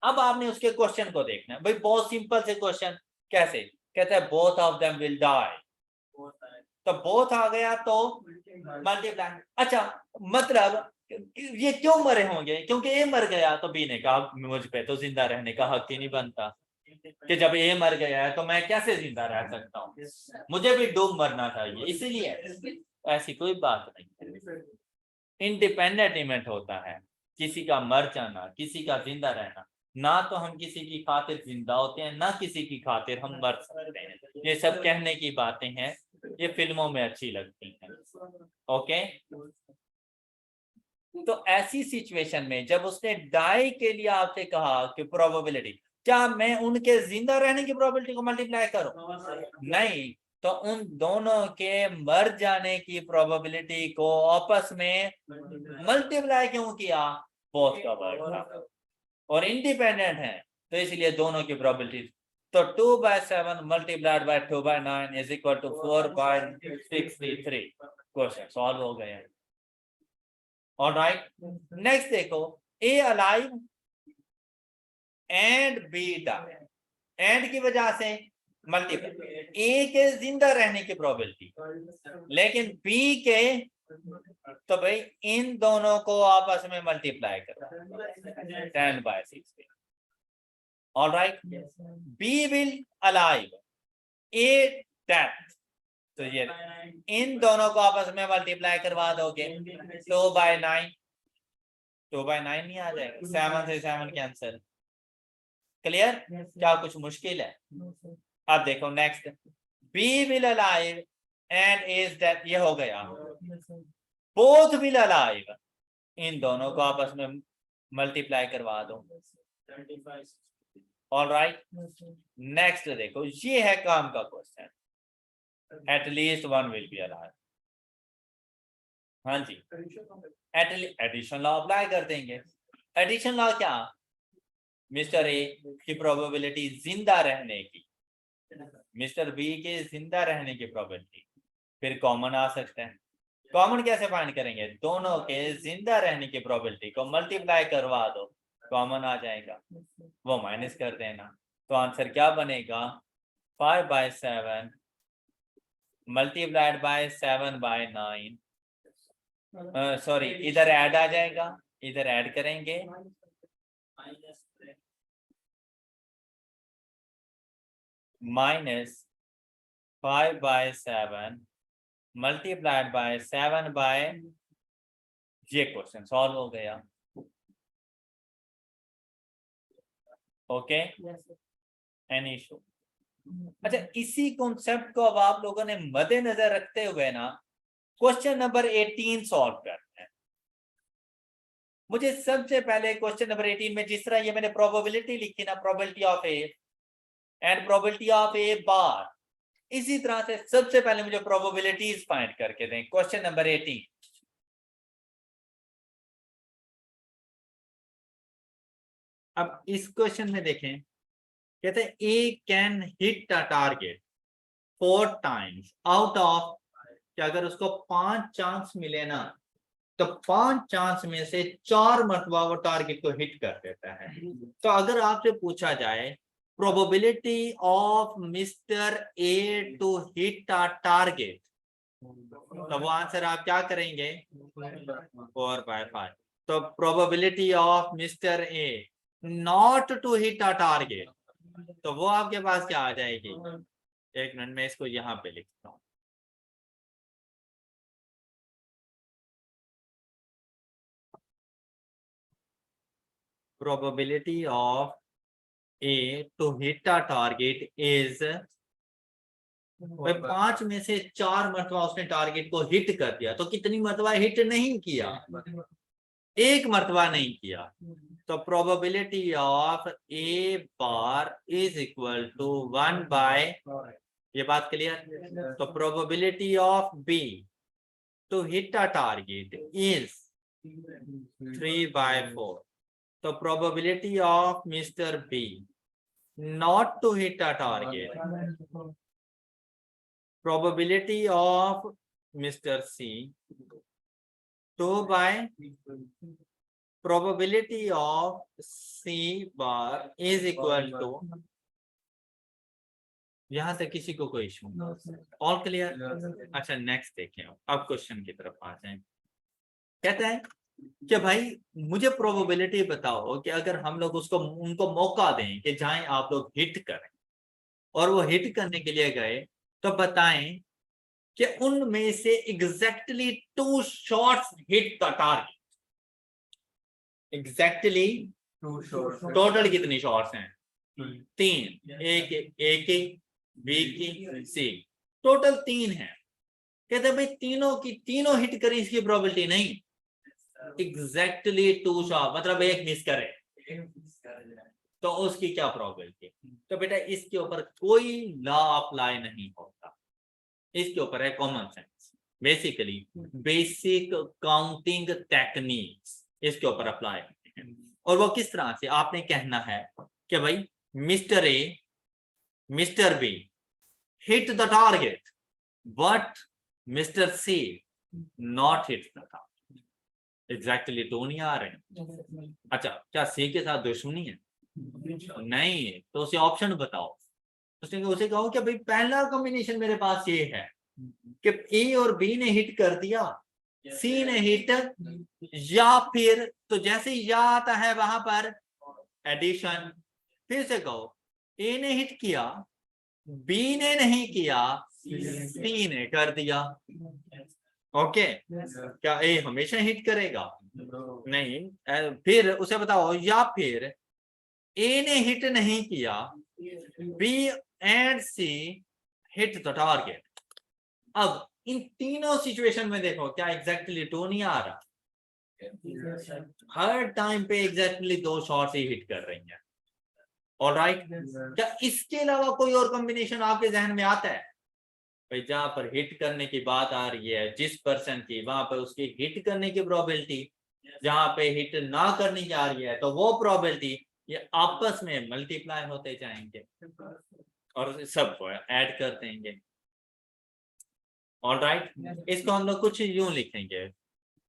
अब आपने उसके क्वेश्चन को देखना है भाई, बहुत सिंपल से क्वेश्चन। कैसे? कहते हैं both of them will die, तो बोथ आ गया तो मल्टीप्लाई। अच्छा, मतलब ये क्यों मरे होंगे, क्योंकि ए मर गया तो बी ने कहा मुझ पे तो जिंदा रहने का हक ही नहीं बनता कि जब ए मर गया है तो मैं कैसे जिंदा रह सकता हूँ, मुझे भी डूब मरना चाहिए, इसीलिए ऐसी कोई बात नहीं। इंडिपेंडेंट इवेंट होता है, किसी का मर जाना, किसी का जिंदा रहना, ना तो हम किसी की खातिर जिंदा होते हैं ना किसी की खातिर हम मर सकते हैं। ये सब कहने की बातें हैं, ये फिल्मों में अच्छी लगती हैं। ओके, तो ऐसी सिचुएशन में जब उसने डाई के लिए आपसे कहा कि प्रोबेबिलिटी, क्या मैं उनके जिंदा रहने की प्रोबेबिलिटी को मल्टीप्लाई करूं? नहीं, तो उन दोनों के मर जाने की प्रोबेबिलिटी को आपस में मल्टीप्लाई क्यों किया? बोथ का वर्ड था और इंडिपेंडेंट है, तो इसलिए दोनों की प्रोबेबिलिटी, तो 2/7 multiplied by 2/9 is equal to 4/63। Question solve हो गए। ऑलराइट, नेक्स्ट देखो, A alive and B die, and की वजह से मल्टीप्लाई, ए के जिंदा रहने की प्रोबेबिलिटी, लेकिन बी के, तो भाई इन दोनों को आपस में मल्टीप्लाई करो 10/6। Alright, B will alive, A death, तो ये इन दोनों को आपस में मल्टीप्लाई करवा दोगे 2/9, 2/9 नहीं आ जाएगा, 7 से 7 कैंसिल। क्लियर? क्या कुछ मुश्किल है? अब देखो next, B will alive and is death, ये हो गया। बोथ विल अलाइव, इन दोनों को आपस में मल्टीप्लाई करवा दो। ऑलराइट, नेक्स्ट देखो, ये है काम का question, eight least one will be alive. हाँ जी, एडिशन लॉ अप्लाई कर देंगे। एडिशन लॉ क्या? मिस्टर ए की प्रोबेबिलिटी जिंदा रहने की, मिस्टर बी के जिंदा रहने की प्रोबेबिलिटी, फिर कॉमन आ सकते हैं। कॉमन कैसे फाइंड करेंगे? दोनों के जिंदा रहने की प्रोबेबिलिटी को मल्टीप्लाई करवा दो, कॉमन आ जाएगा, वो माइनस कर देना, तो आंसर क्या बनेगा? 5/7 मल्टीप्लाइड बाय 7/9, सॉरी इधर ऐड आ जाएगा, इधर ऐड करेंगे, माइनस 5/7 मल्टीप्लाइड बाय 7 बाय, ये क्वेश्चन सॉल्व हो गया। Okay, any issue? अच्छा, इसी कॉन्सेप्ट को अब आप लोगों ने मद्देनजर रखते हुए ना क्वेश्चन नंबर 18 सॉल्व करते हैं। मुझे सबसे पहले क्वेश्चन नंबर 18 में जिस तरह ये मैंने प्रोबेबिलिटी लिखी ना, probability of A and probability of A bar, इसी तरह से सबसे पहले मुझे प्रोबेबिलिटीज फाइंड करके दें। क्वेश्चन नंबर 18, अब इस क्वेश्चन में देखें, कहते हैं A can hit a target 4 times out of, कि अगर उसको 5 चांस मिले ना, तो 5 चांस में से 4 मरतबा वो टारगेट को हिट कर देता है। तो अगर आपसे पूछा जाए probability of mister A to hit a target, तो वो आंसर आप क्या करेंगे? 4/5। तो probability of mister A not to hit a target, तो वो आपके पास क्या आ जाएगी? एक मिनट में इसको यहाँ पे लिखता हूँ। probability of A to hit a target is, 5 में से 4 मरतबा उसने टारगेट को हिट कर दिया, तो कितनी मरतबा हिट नहीं किया? 1 मरतबा नहीं किया। तो probability of A bar is equal to 1 by, ये बात क्लियर? तो probability of B to hit a target is 3/4। तो probability of mister B not to hit a target, probability of Mr. C 2 by probability of C bar is equal to, यहां से किसी को कोई issue? All clear? अच्छा, next देखें, अब question की तरफ आ जाएं। कहता है कि भाई मुझे प्रोबेबिलिटी बताओ कि अगर हम लोग उसको उनको मौका दें कि जाएं आप लोग हिट करें, और वो हिट करने के लिए गए, तो बताएं कि उनमें से exactly 2 shots hit the target. Exactly total कितनी शॉट्स हैं? 3, एक की, बी की, सी, टोटल 3 है। कहते भाई तीनों की तीनों हिट करें, इसकी प्रोबेबिलिटी नहीं, एग्जैक्टली 2 शॉट मतलब एक मिस करे तो उसकी क्या प्रोबेबिलिटी? तो बेटा इसके ऊपर कोई लॉ अप्लाई नहीं होता, इसके ऊपर है common sense, basically basic counting techniques इसके ऊपर अप्लाई होते हैं। और वो किस तरह से? आपने कहना है कि भाई mister A, mister B hit the target but mister C not hit the target. Exactly 2 नहीं आ रहे। अच्छा, क्या सी के साथ दुश्मनी है? नहीं, तो उसे ऑप्शन बताओ। उसे कहो कि भाई पहला कॉम्बिनेशन मेरे पास ये है कि ए और बी ने हिट कर दिया, सी ने हिट, या फिर तो जैसे या आता है वहां पर एडिशन। फिर से कहो, ए ने हिट किया, बी ने नहीं किया, सी ने कर दिया। ओके, क्या ए हमेशा हिट करेगा? नहीं। फिर उसे बताओ, या फिर ए ने हिट नहीं किया, B and C hit the target. अब इन तीनों सिचुएशन में देखो, क्या एग्जैक्टली 2 नहीं आ रहा? हर टाइम पे एग्जैक्टली 2 शॉट्स ही हिट कर रही हैं। ऑलराइट, क्या इसके अलावा कोई और कॉम्बिनेशन आपके जहन में आता है? भाई जहां पर हिट करने की बात आ रही है जिस पर्सन की, वहां पर उसकी हिट करने की प्रोबेबिलिटी, जहां पे हिट ना करनी जा रही है तो वो प्रोबेबिलिटी, ये आपस में मल्टीप्लाई होते जाएंगे और सबको ऐड कर देंगे। ऑलराइट, इसको हम लोग कुछ यूं लिखेंगे,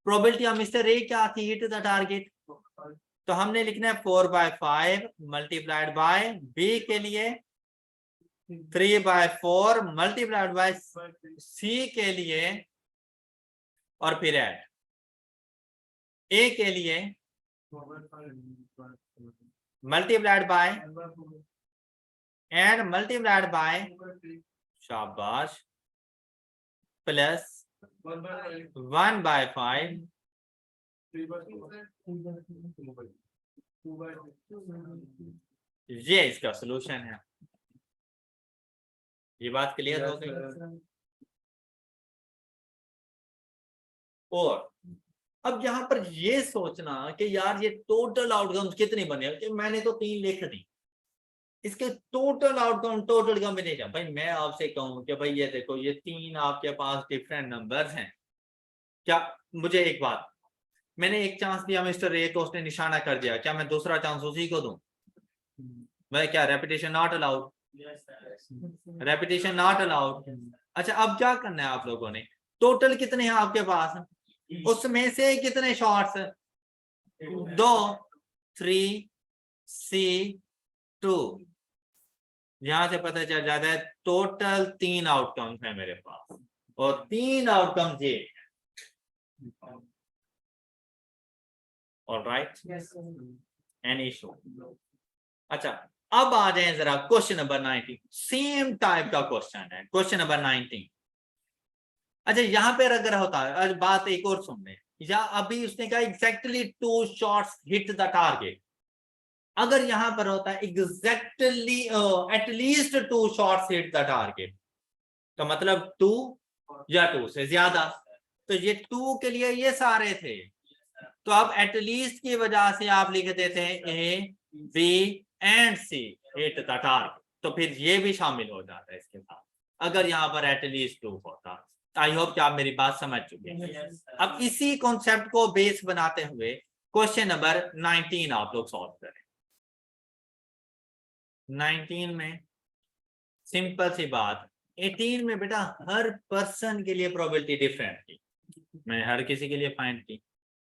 प्रोबेबिलिटी ऑफ मिस्टर ए क्या थी? Hit the target. तो हमने लिखना है 4/5 मल्टीप्लाइड बाय बी के लिए 3/4 मल्टीप्लाइड बाय सी के लिए, और फिर ऐड ए के लिए multiplied by and multiplied by, शाबाश, प्लस 1/5 ये इसका सॉल्यूशन है। ये बात क्लियर हो गई? और अब यहां पर ये सोचना कि यार ये टोटल आउटकम्स कितनी बने, कि मैंने तो 3 लिख दी, इसके टोटल आउटकम, टोटल कॉम्बिनेशन। भाई मैं आपसे कहूं कि भाई ये देखो, ये 3 आपके पास डिफरेंट नंबर्स हैं, क्या मुझे एक बात, मैंने एक चांस दिया मिस्टर ए, तो उसने निशाना कर दिया, क्या मैं दूसरा चांस उसी को दूं? भाई क्या repetition not allowed? Repetition not allowed. अच्छा, अब क्या करना है आप लोगों ने? टोटल कितने हैं आपके पास, उसमें से कितने शॉट्स? 2, 3, C2। यहां से पता चल जाता है टोटल 3 आउटकम्स है मेरे पास, और 3 आउटकम्स ये। Alright, any issue? अच्छा, अब आ जाए जरा क्वेश्चन नंबर 19, सेम टाइप का क्वेश्चन है, क्वेश्चन नंबर 19। अच्छा, यहां पर अगर होता है, आज बात एक और सुन ले, या अभी उसने कहा exactly 2 shots hit the target, अगर यहां पर होता है exactly at least 2 shots hit the target, तो मतलब 2 या 2 से ज्यादा, तो ये 2 के लिए ये सारे थे, तो अब एटलीस्ट की वजह से आप लिख देते हैं A, B and C hit the target, तो फिर ये भी शामिल हो जाता है इसके साथ, अगर यहाँ पर एटलीस्ट 2 होता। आई होप कि आप मेरी बात समझ चुके हैं। अब इसी कॉन्सेप्ट को बेस बनाते हुए क्वेश्चन नंबर 19 आप लोग सॉल्व करें। 19 में सिंपल सी बात, 18 में बेटा हर पर्सन के लिए प्रोबेबिलिटी डिफरेंट थी, मैंने हर किसी के लिए फाइंड की।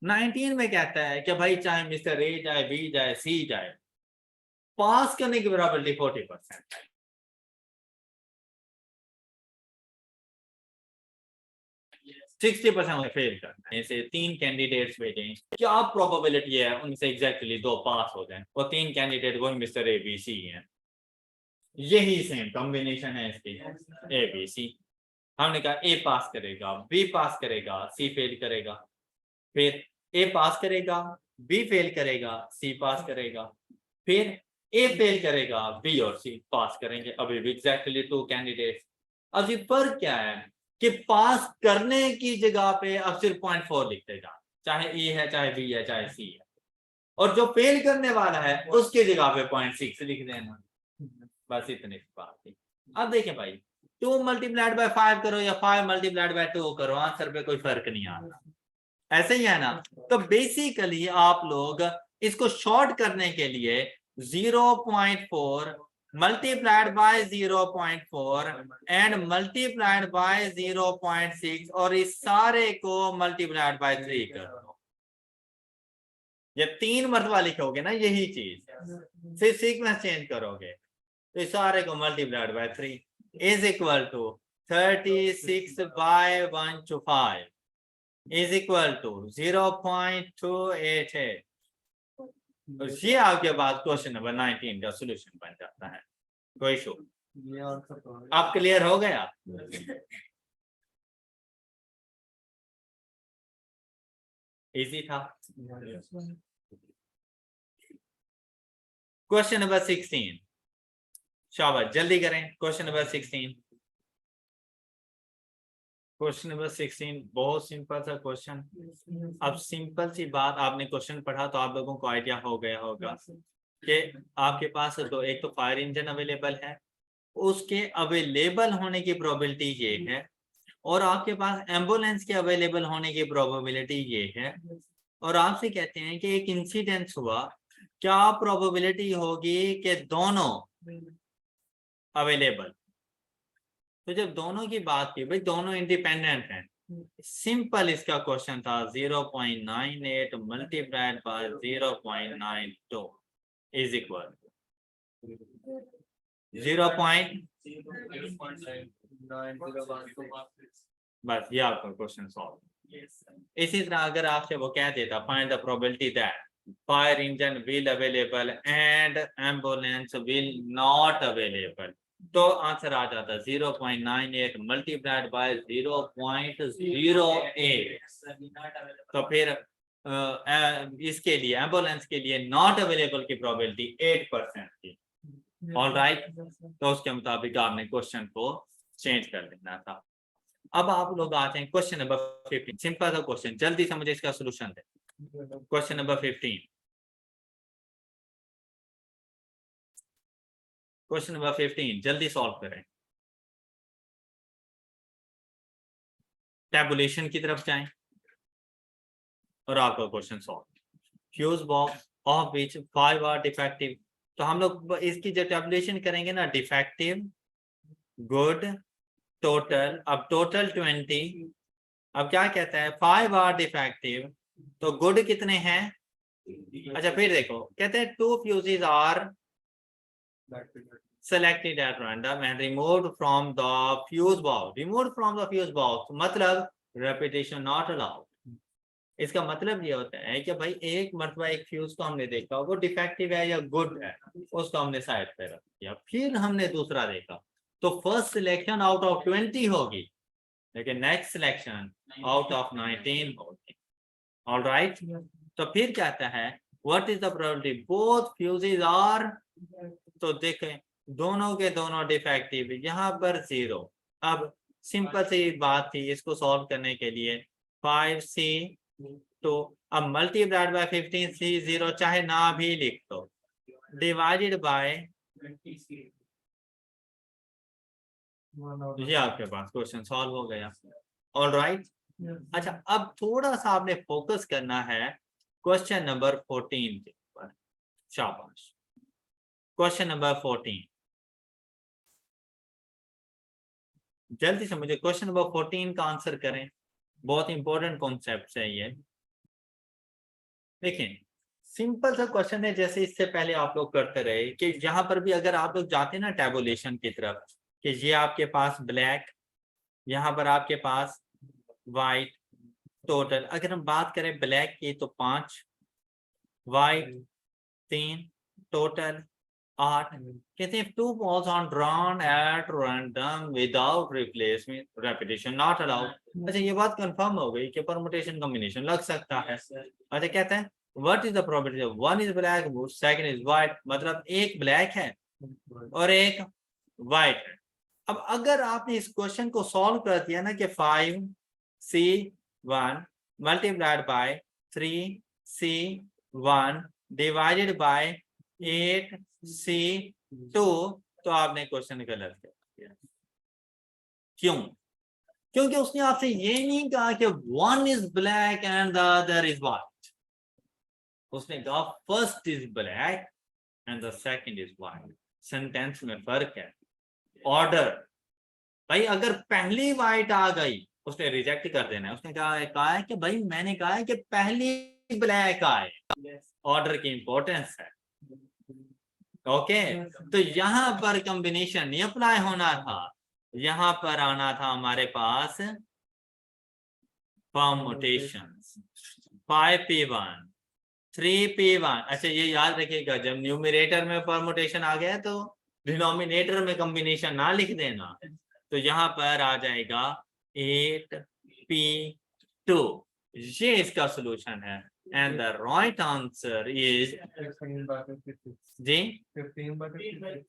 19 में कहता है कि भाई चाहे मिस्टर ए जाए, बी जाए, सी जाए, पास करने की प्रोबेबिलिटी 40% है। 60% फेल करना है। ऐसे 3 कैंडिडेट्स भेजें, क्या प्रोबेबिलिटी है उनसे एग्जैक्टली 2 पास हो जाएं? वो 3 कैंडिडेट वही मिस्टर ABC हैं, यही सेम कॉम्बिनेशन है इसकी ABC। हमने कहा A पास करेगा, B पास करेगा, C फेल करेगा, फिर A पास करेगा, B फेल करेगा, C पास करेगा, फिर A फेल करेगा, B और C पास करेंगे। अभी एग्जैक्टली 2 कैंडिडेट्स। अब ये फर्क क्या है कि पास करने की जगह पे अब सिर्फ 0.4 लिखते जाओ, चाहे A है, चाहे B है, चाहे C है, और जो फेल करने वाला है उसकी जगह पे 0.6 लिख देना। बस इतनी बात थी। अब देखें भाई, 2 मल्टीप्लाइड बाय 5 करो या 5 मल्टीप्लाइड बाय 2 करो, आंसर पे कोई फर्क नहीं आता, ऐसे ही है ना। तो बेसिकली आप लोग इसको शॉर्ट करने के लिए 0.4 multiplied by 0.4 and multiplied by 0.6 और इस सारे को मल्टीप्लाइड बाय 3 करो। ये 3 मरतबा लिखोगे ना यही चीज, फिर सीक्वेंस चेंज करोगे तो इस सारे को multiplied by 3 is equal to 36 by 125 is equal to 0.288। ये आपके पास क्वेश्चन नंबर 19 का सॉल्यूशन बन जाता है। कोई इशू? आप क्लियर हो गया? इजी था। क्वेश्चन नंबर 16, शाबाश जल्दी करें। क्वेश्चन नंबर 16, क्वेश्चन नंबर 16 बहुत सिंपल सा क्वेश्चन। अब सिंपल सी बात, आपने क्वेश्चन पढ़ा तो आप लोगों को आइडिया हो गया होगा कि आपके पास तो एक तो फायर इंजन अवेलेबल है, उसके अवेलेबल होने की प्रोबेबिलिटी ये है, और आपके पास एम्बुलेंस के अवेलेबल होने की प्रोबेबिलिटी ये है, और आपसे कहते हैं कि एक इंसिडेंस हुआ, क्या प्रोबेबिलिटी होगी कि दोनों अवेलेबल। तो जब दोनों की बात की, भाई दोनों इंडिपेंडेंट हैं, सिंपल इसका क्वेश्चन था 0.98 मल्टीप्लाइड बाय 0.92 इज इक्वल 0. बस ये आपका क्वेश्चन सॉल्व। इसी तरह अगर आपसे वो कह देता find the probability that fire engine will available and ambulance will not available, तो आंसर आ जाता 0.98 मल्टीप्लाइड बाय 0.08। तो फिर इसके लिए एम्बुलेंस के लिए नॉट अवेलेबल की प्रोबेबिलिटी 8% थी। ऑल राइट, तो उसके मुताबिक आपने क्वेश्चन को चेंज कर देना था। अब आप लोग आते हैं क्वेश्चन नंबर 15, सिंपल सा क्वेश्चन, जल्दी से मुझे इसका सॉल्यूशन दे। क्वेश्चन नंबर 15, क्वेश्चन नंबर 15 जल्दी सॉल्व करें। टैबुलेशन की तरफ जाएं और आपका question solve. Fuse box of which 5 are defective, तो हम लोग इसकी जो टैबुलेशन करेंगे ना, डिफेक्टिव, गुड, टोटल। अब टोटल 20, अब क्या कहता है 5 आर डिफेक्टिव, तो गुड कितने हैं? अच्छा फिर देखो, कहते हैं 2 fuses are selected at random and removed from the fuse box. Removed from the fuse box मतलब repetition not allowed। इसका मतलब ये होता है कि भाई एक मरतबा एक फ्यूज को हमने देखा, वो डिफेक्टिव है या गुड है, उसको हमने साइड पे रख दिया, फिर हमने दूसरा देखा, तो फर्स्ट सिलेक्शन आउट ऑफ 20 होगी, लेकिन नेक्स्ट सिलेक्शन आउट ऑफ 19 होगी। ऑल राइट, तो फिर कहता है what is the probability both fuses are, तो देखें दोनों के दोनों डिफेक्टिव, यहाँ पर 0। अब सिंपल सी बात थी इसको सॉल्व करने के लिए 5C, तो अब मल्टीप्लाइड बाय 15C 0 चाहे ना भी लिख दो, डिवाइडेड बाय, ये आपके पास क्वेश्चन सॉल्व हो गया। ऑल राइट, अच्छा अब थोड़ा सा आपने फोकस करना है क्वेश्चन नंबर 14 के ऊपर। शाबाश, क्वेश्चन नंबर 14 जल्दी से मुझे क्वेश्चन नंबर 14 का आंसर करें, बहुत इंपॉर्टेंट कॉन्सेप्ट है ये। देखें सिंपल सा क्वेश्चन है, जैसे इससे पहले आप लोग करते रहे कि जहां पर भी अगर आप लोग जाते ना टैबुलेशन की तरफ, कि ये आपके पास ब्लैक, यहाँ पर आपके पास वाइट टोटल। अगर हम बात करें ब्लैक की तो 5, वाइट 3, टोटल 8। कहते हैं 2 balls are drawn at random without replacement repetition not allowed। अच्छा, ये बात कंफर्म हो गई कि परमुटेशन कॉम्बिनेशन लग सकता है। अच्छा, कहते हैं what is the probability, 1 is black, second is white, मतलब एक ब्लैक है और एक व्हाइट है। अब अगर आपने इस क्वेश्चन को सॉल्व कर दिया ना कि 5C1 multiplied by 3C1 divided by 8C2, तो आपने क्वेश्चन गलत कर दिया। क्यों? क्योंकि उसने आपसे ये नहीं कहा कि 1 is black and the other is white. उसने कहा first is black and the second is white. Sentence में फर्क है, ऑर्डर। भाई अगर पहली व्हाइट आ गई उसने रिजेक्ट कर देना है। उसने कहा है कि भाई मैंने कहा है कि पहली ब्लैक आए, ऑर्डर की इंपॉर्टेंस है। ओके, तो यहां पर कॉम्बिनेशन नहीं अप्लाई होना था, यहां पर आना था हमारे पास परमुटेशंस। 5P1 3P1। अच्छा, ये याद रखिएगा, जब न्यूमरेटर में परमुटेशन आ गया तो डिनोमिनेटर में कॉम्बिनेशन ना लिख देना। तो यहाँ पर आ जाएगा 8P2। ये इसका सोल्यूशन है and the right answer is G 15/56।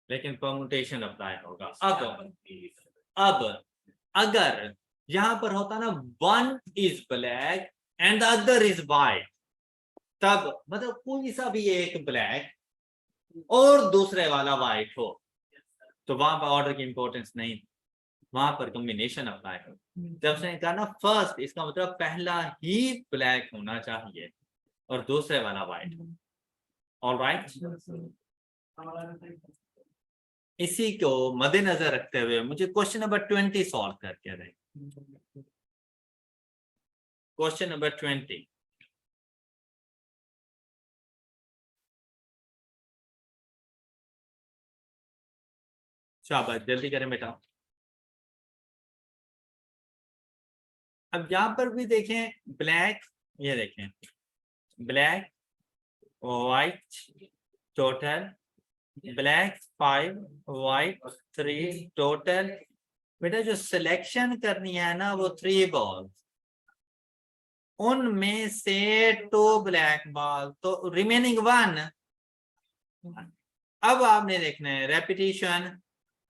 लेकिन परमुटेशन अप्लाई होगा। अब अगर यहां पर होता ना 1 is black and the other is white, तब मतलब कोई सा भी एक ब्लैक और दूसरे वाला व्हाइट हो, तो वहां पर ऑर्डर की इंपॉर्टेंस नहीं, वहां पर कॉम्बिनेशन अप्लाई हो। जब से कहा ना फर्स्ट, इसका मतलब पहला ही ब्लैक होना चाहिए और दूसरे वाला व्हाइट। ऑलराइट, इसी को मद्देनजर रखते हुए मुझे क्वेश्चन नंबर 20 सॉल्व करके दें। Question number 20। शाबाश, जल्दी करें बेटा। अब यहां पर भी देखें ब्लैक, ये देखें black white total, black 5 white 3 total. बेटा जो सिलेक्शन करनी है ना वो 3 बॉल, उनमें से 2 ब्लैक बॉल, तो रिमेनिंग 1। अब आपने देखना है रेपिटेशन।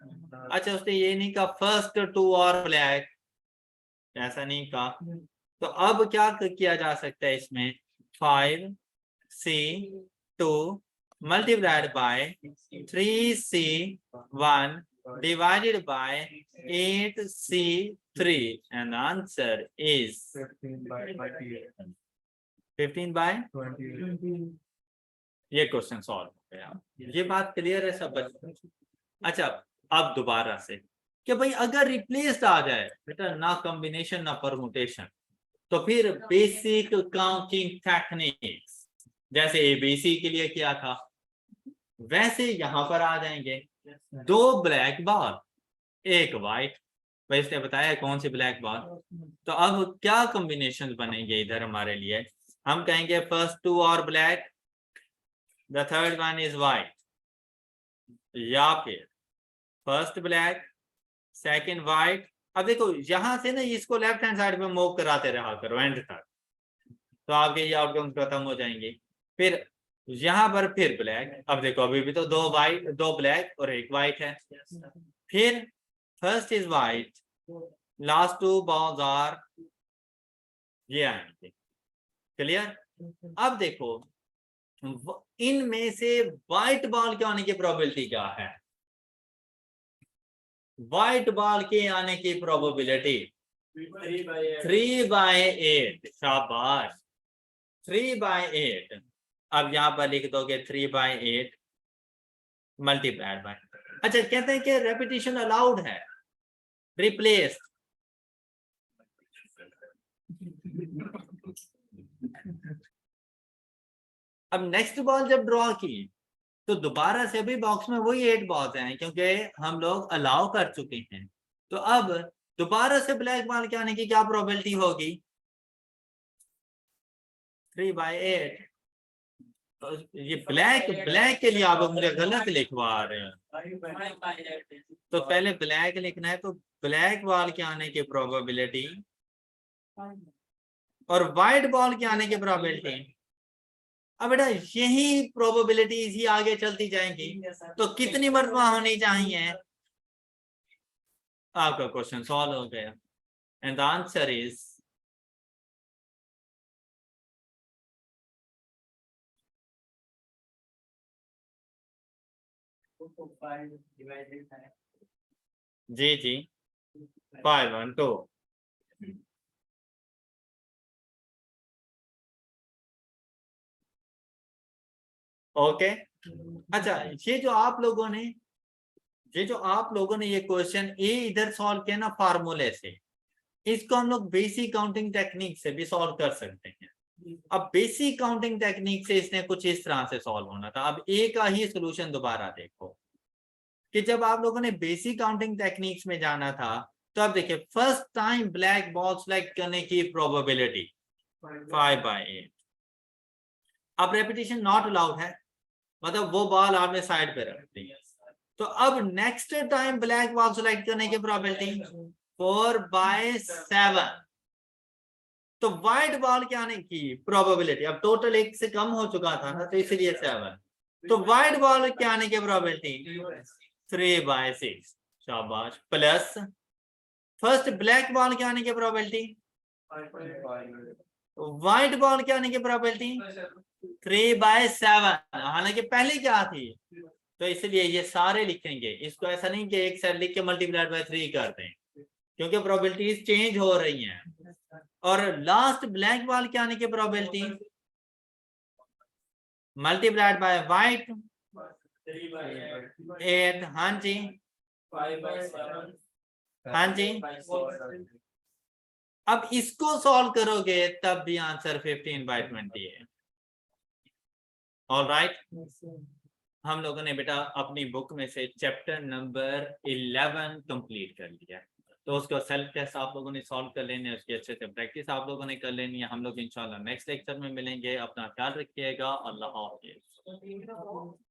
अच्छा, उसने ये नहीं कहा फर्स्ट 2 और ब्लैक, ऐसा नहीं कहा। तो अब क्या किया जा सकता है इसमें, 5C2 multiplied by 3C1 divided by 8C3 and answer is 15/28। ये क्वेश्चन सॉल्व हो गया। ये बात क्लियर है सब बच्चों? अच्छा, अब दोबारा से कि भाई अगर रिप्लेस्ड आ जाए बेटा, ना कॉम्बिनेशन ना परमुटेशन, तो फिर बेसिक काउंटिंग टेक्निक्स जैसे एबीसी के लिए किया था वैसे यहां पर आ जाएंगे। 2 ब्लैक बॉल, एक व्हाइट। भाई इसने बताया कौन सी ब्लैक बॉल, तो अब क्या कॉम्बिनेशन बनेंगे इधर हमारे लिए। हम कहेंगे फर्स्ट 2 और black, the third one is white, या फिर फर्स्ट ब्लैक सेकंड व्हाइट। अब देखो यहां से ना इसको लेफ्ट हैंड साइड पे मूव कराते रहा करो एंड तक, तो आपके ये आउटकम खत्म हो जाएंगे। फिर यहां पर फिर ब्लैक, अब देखो अभी भी तो 2 व्हाइट 2 ब्लैक और एक व्हाइट है। फिर first is white, last 2 balls are ये आएंगे। क्लियर? अब देखो इनमें से व्हाइट बॉल के आने की प्रोबेबिलिटी क्या है, व्हाइट बॉल के आने की प्रोबेबिलिटी 3/8। शाबाश, 3/8। अब यहां पर लिख दोगे 3/8 मल्टीप्लाइड बाय। अच्छा, कहते हैं कि रेपिटेशन अलाउड है, रिप्लेस। अब नेक्स्ट बॉल जब ड्रॉ की तो दोबारा से भी बॉक्स में वही 8 बॉल्स हैं क्योंकि हम लोग अलाउ कर चुके हैं। तो अब दोबारा से ब्लैक बॉल के आने की क्या प्रोबेबिलिटी होगी? 3/8। तो ये ब्लैक के लिए आप मुझे गलत लिखवा रहे हैं। तो पहले ब्लैक लिखना है, तो ब्लैक बॉल के आने की प्रोबेबिलिटी और व्हाइट बॉल के आने की प्रोबेबिलिटी। अब बेटा यही प्रोबेबिलिटीज ही आगे चलती जाएंगी, तो कितनी मरतबा होनी चाहिए? आपका क्वेश्चन सॉल्व हो गया एंड द आंसर इज जी जी 5/2। ओके। अच्छा, ये जो आप लोगों ने ये क्वेश्चन ए इधर सॉल्व किया ना फार्मूले से, इसको हम लोग बेसिक काउंटिंग टेक्निक से भी सॉल्व कर सकते हैं। अब बेसिक काउंटिंग टेक्निक से इसने कुछ इस तरह से सॉल्व होना था। अब ए का ही सोल्यूशन दोबारा देखो कि जब आप लोगों ने बेसिक काउंटिंग टेक्निक्स में जाना था, तो अब देखिए first time black ball select करने की प्रोबेबिलिटी 5/8। अब रेपिटेशन नॉट अलाउड है, मतलब वो बॉल आपने साइड पे रख दी। तो अब next time black ball select करने की प्रोबेबिलिटी 4/7। तो व्हाइट बॉल के आने की प्रोबेबिलिटी, अब टोटल 1 से कम हो चुका था ना, तो इसलिए 7। तो व्हाइट बॉल के आने की प्रोबेबिलिटी 3/6। शाबाश। प्लस फर्स्ट ब्लैक बॉल के आने की प्रोबेबिलिटी, व्हाइट बॉल के आने की प्रोबेबिलिटी 3/7। हालांकि पहले क्या थी, तो इसलिए ये सारे लिखेंगे, इसको ऐसा नहीं कि एक साइड लिख के मल्टीप्लाइड बाय 3 कर दें, क्योंकि प्रोबेबिलिटीज चेंज हो रही हैं। और लास्ट ब्लैक बॉल के आने की प्रोबेबिलिटी मल्टीप्लाइड बाय व्हाइट 8। हाँ जी, हाँ जी। अब इसको सॉल्व करोगे तब भी आंसर 15/20 है। ऑलराइट, हम लोगों ने बेटा अपनी बुक में से चैप्टर नंबर 11 कंप्लीट कर लिया। तो उसको सेल्फ टेस्ट आप लोगों ने सॉल्व कर लेने, उसकी अच्छे से प्रैक्टिस आप लोगों ने कर लेनी है। हम लोग इंशाल्लाह नेक्स्ट लेक्चर में मिलेंगे। अपना ख्याल रखिएगा। अल्लाह हाफिज़।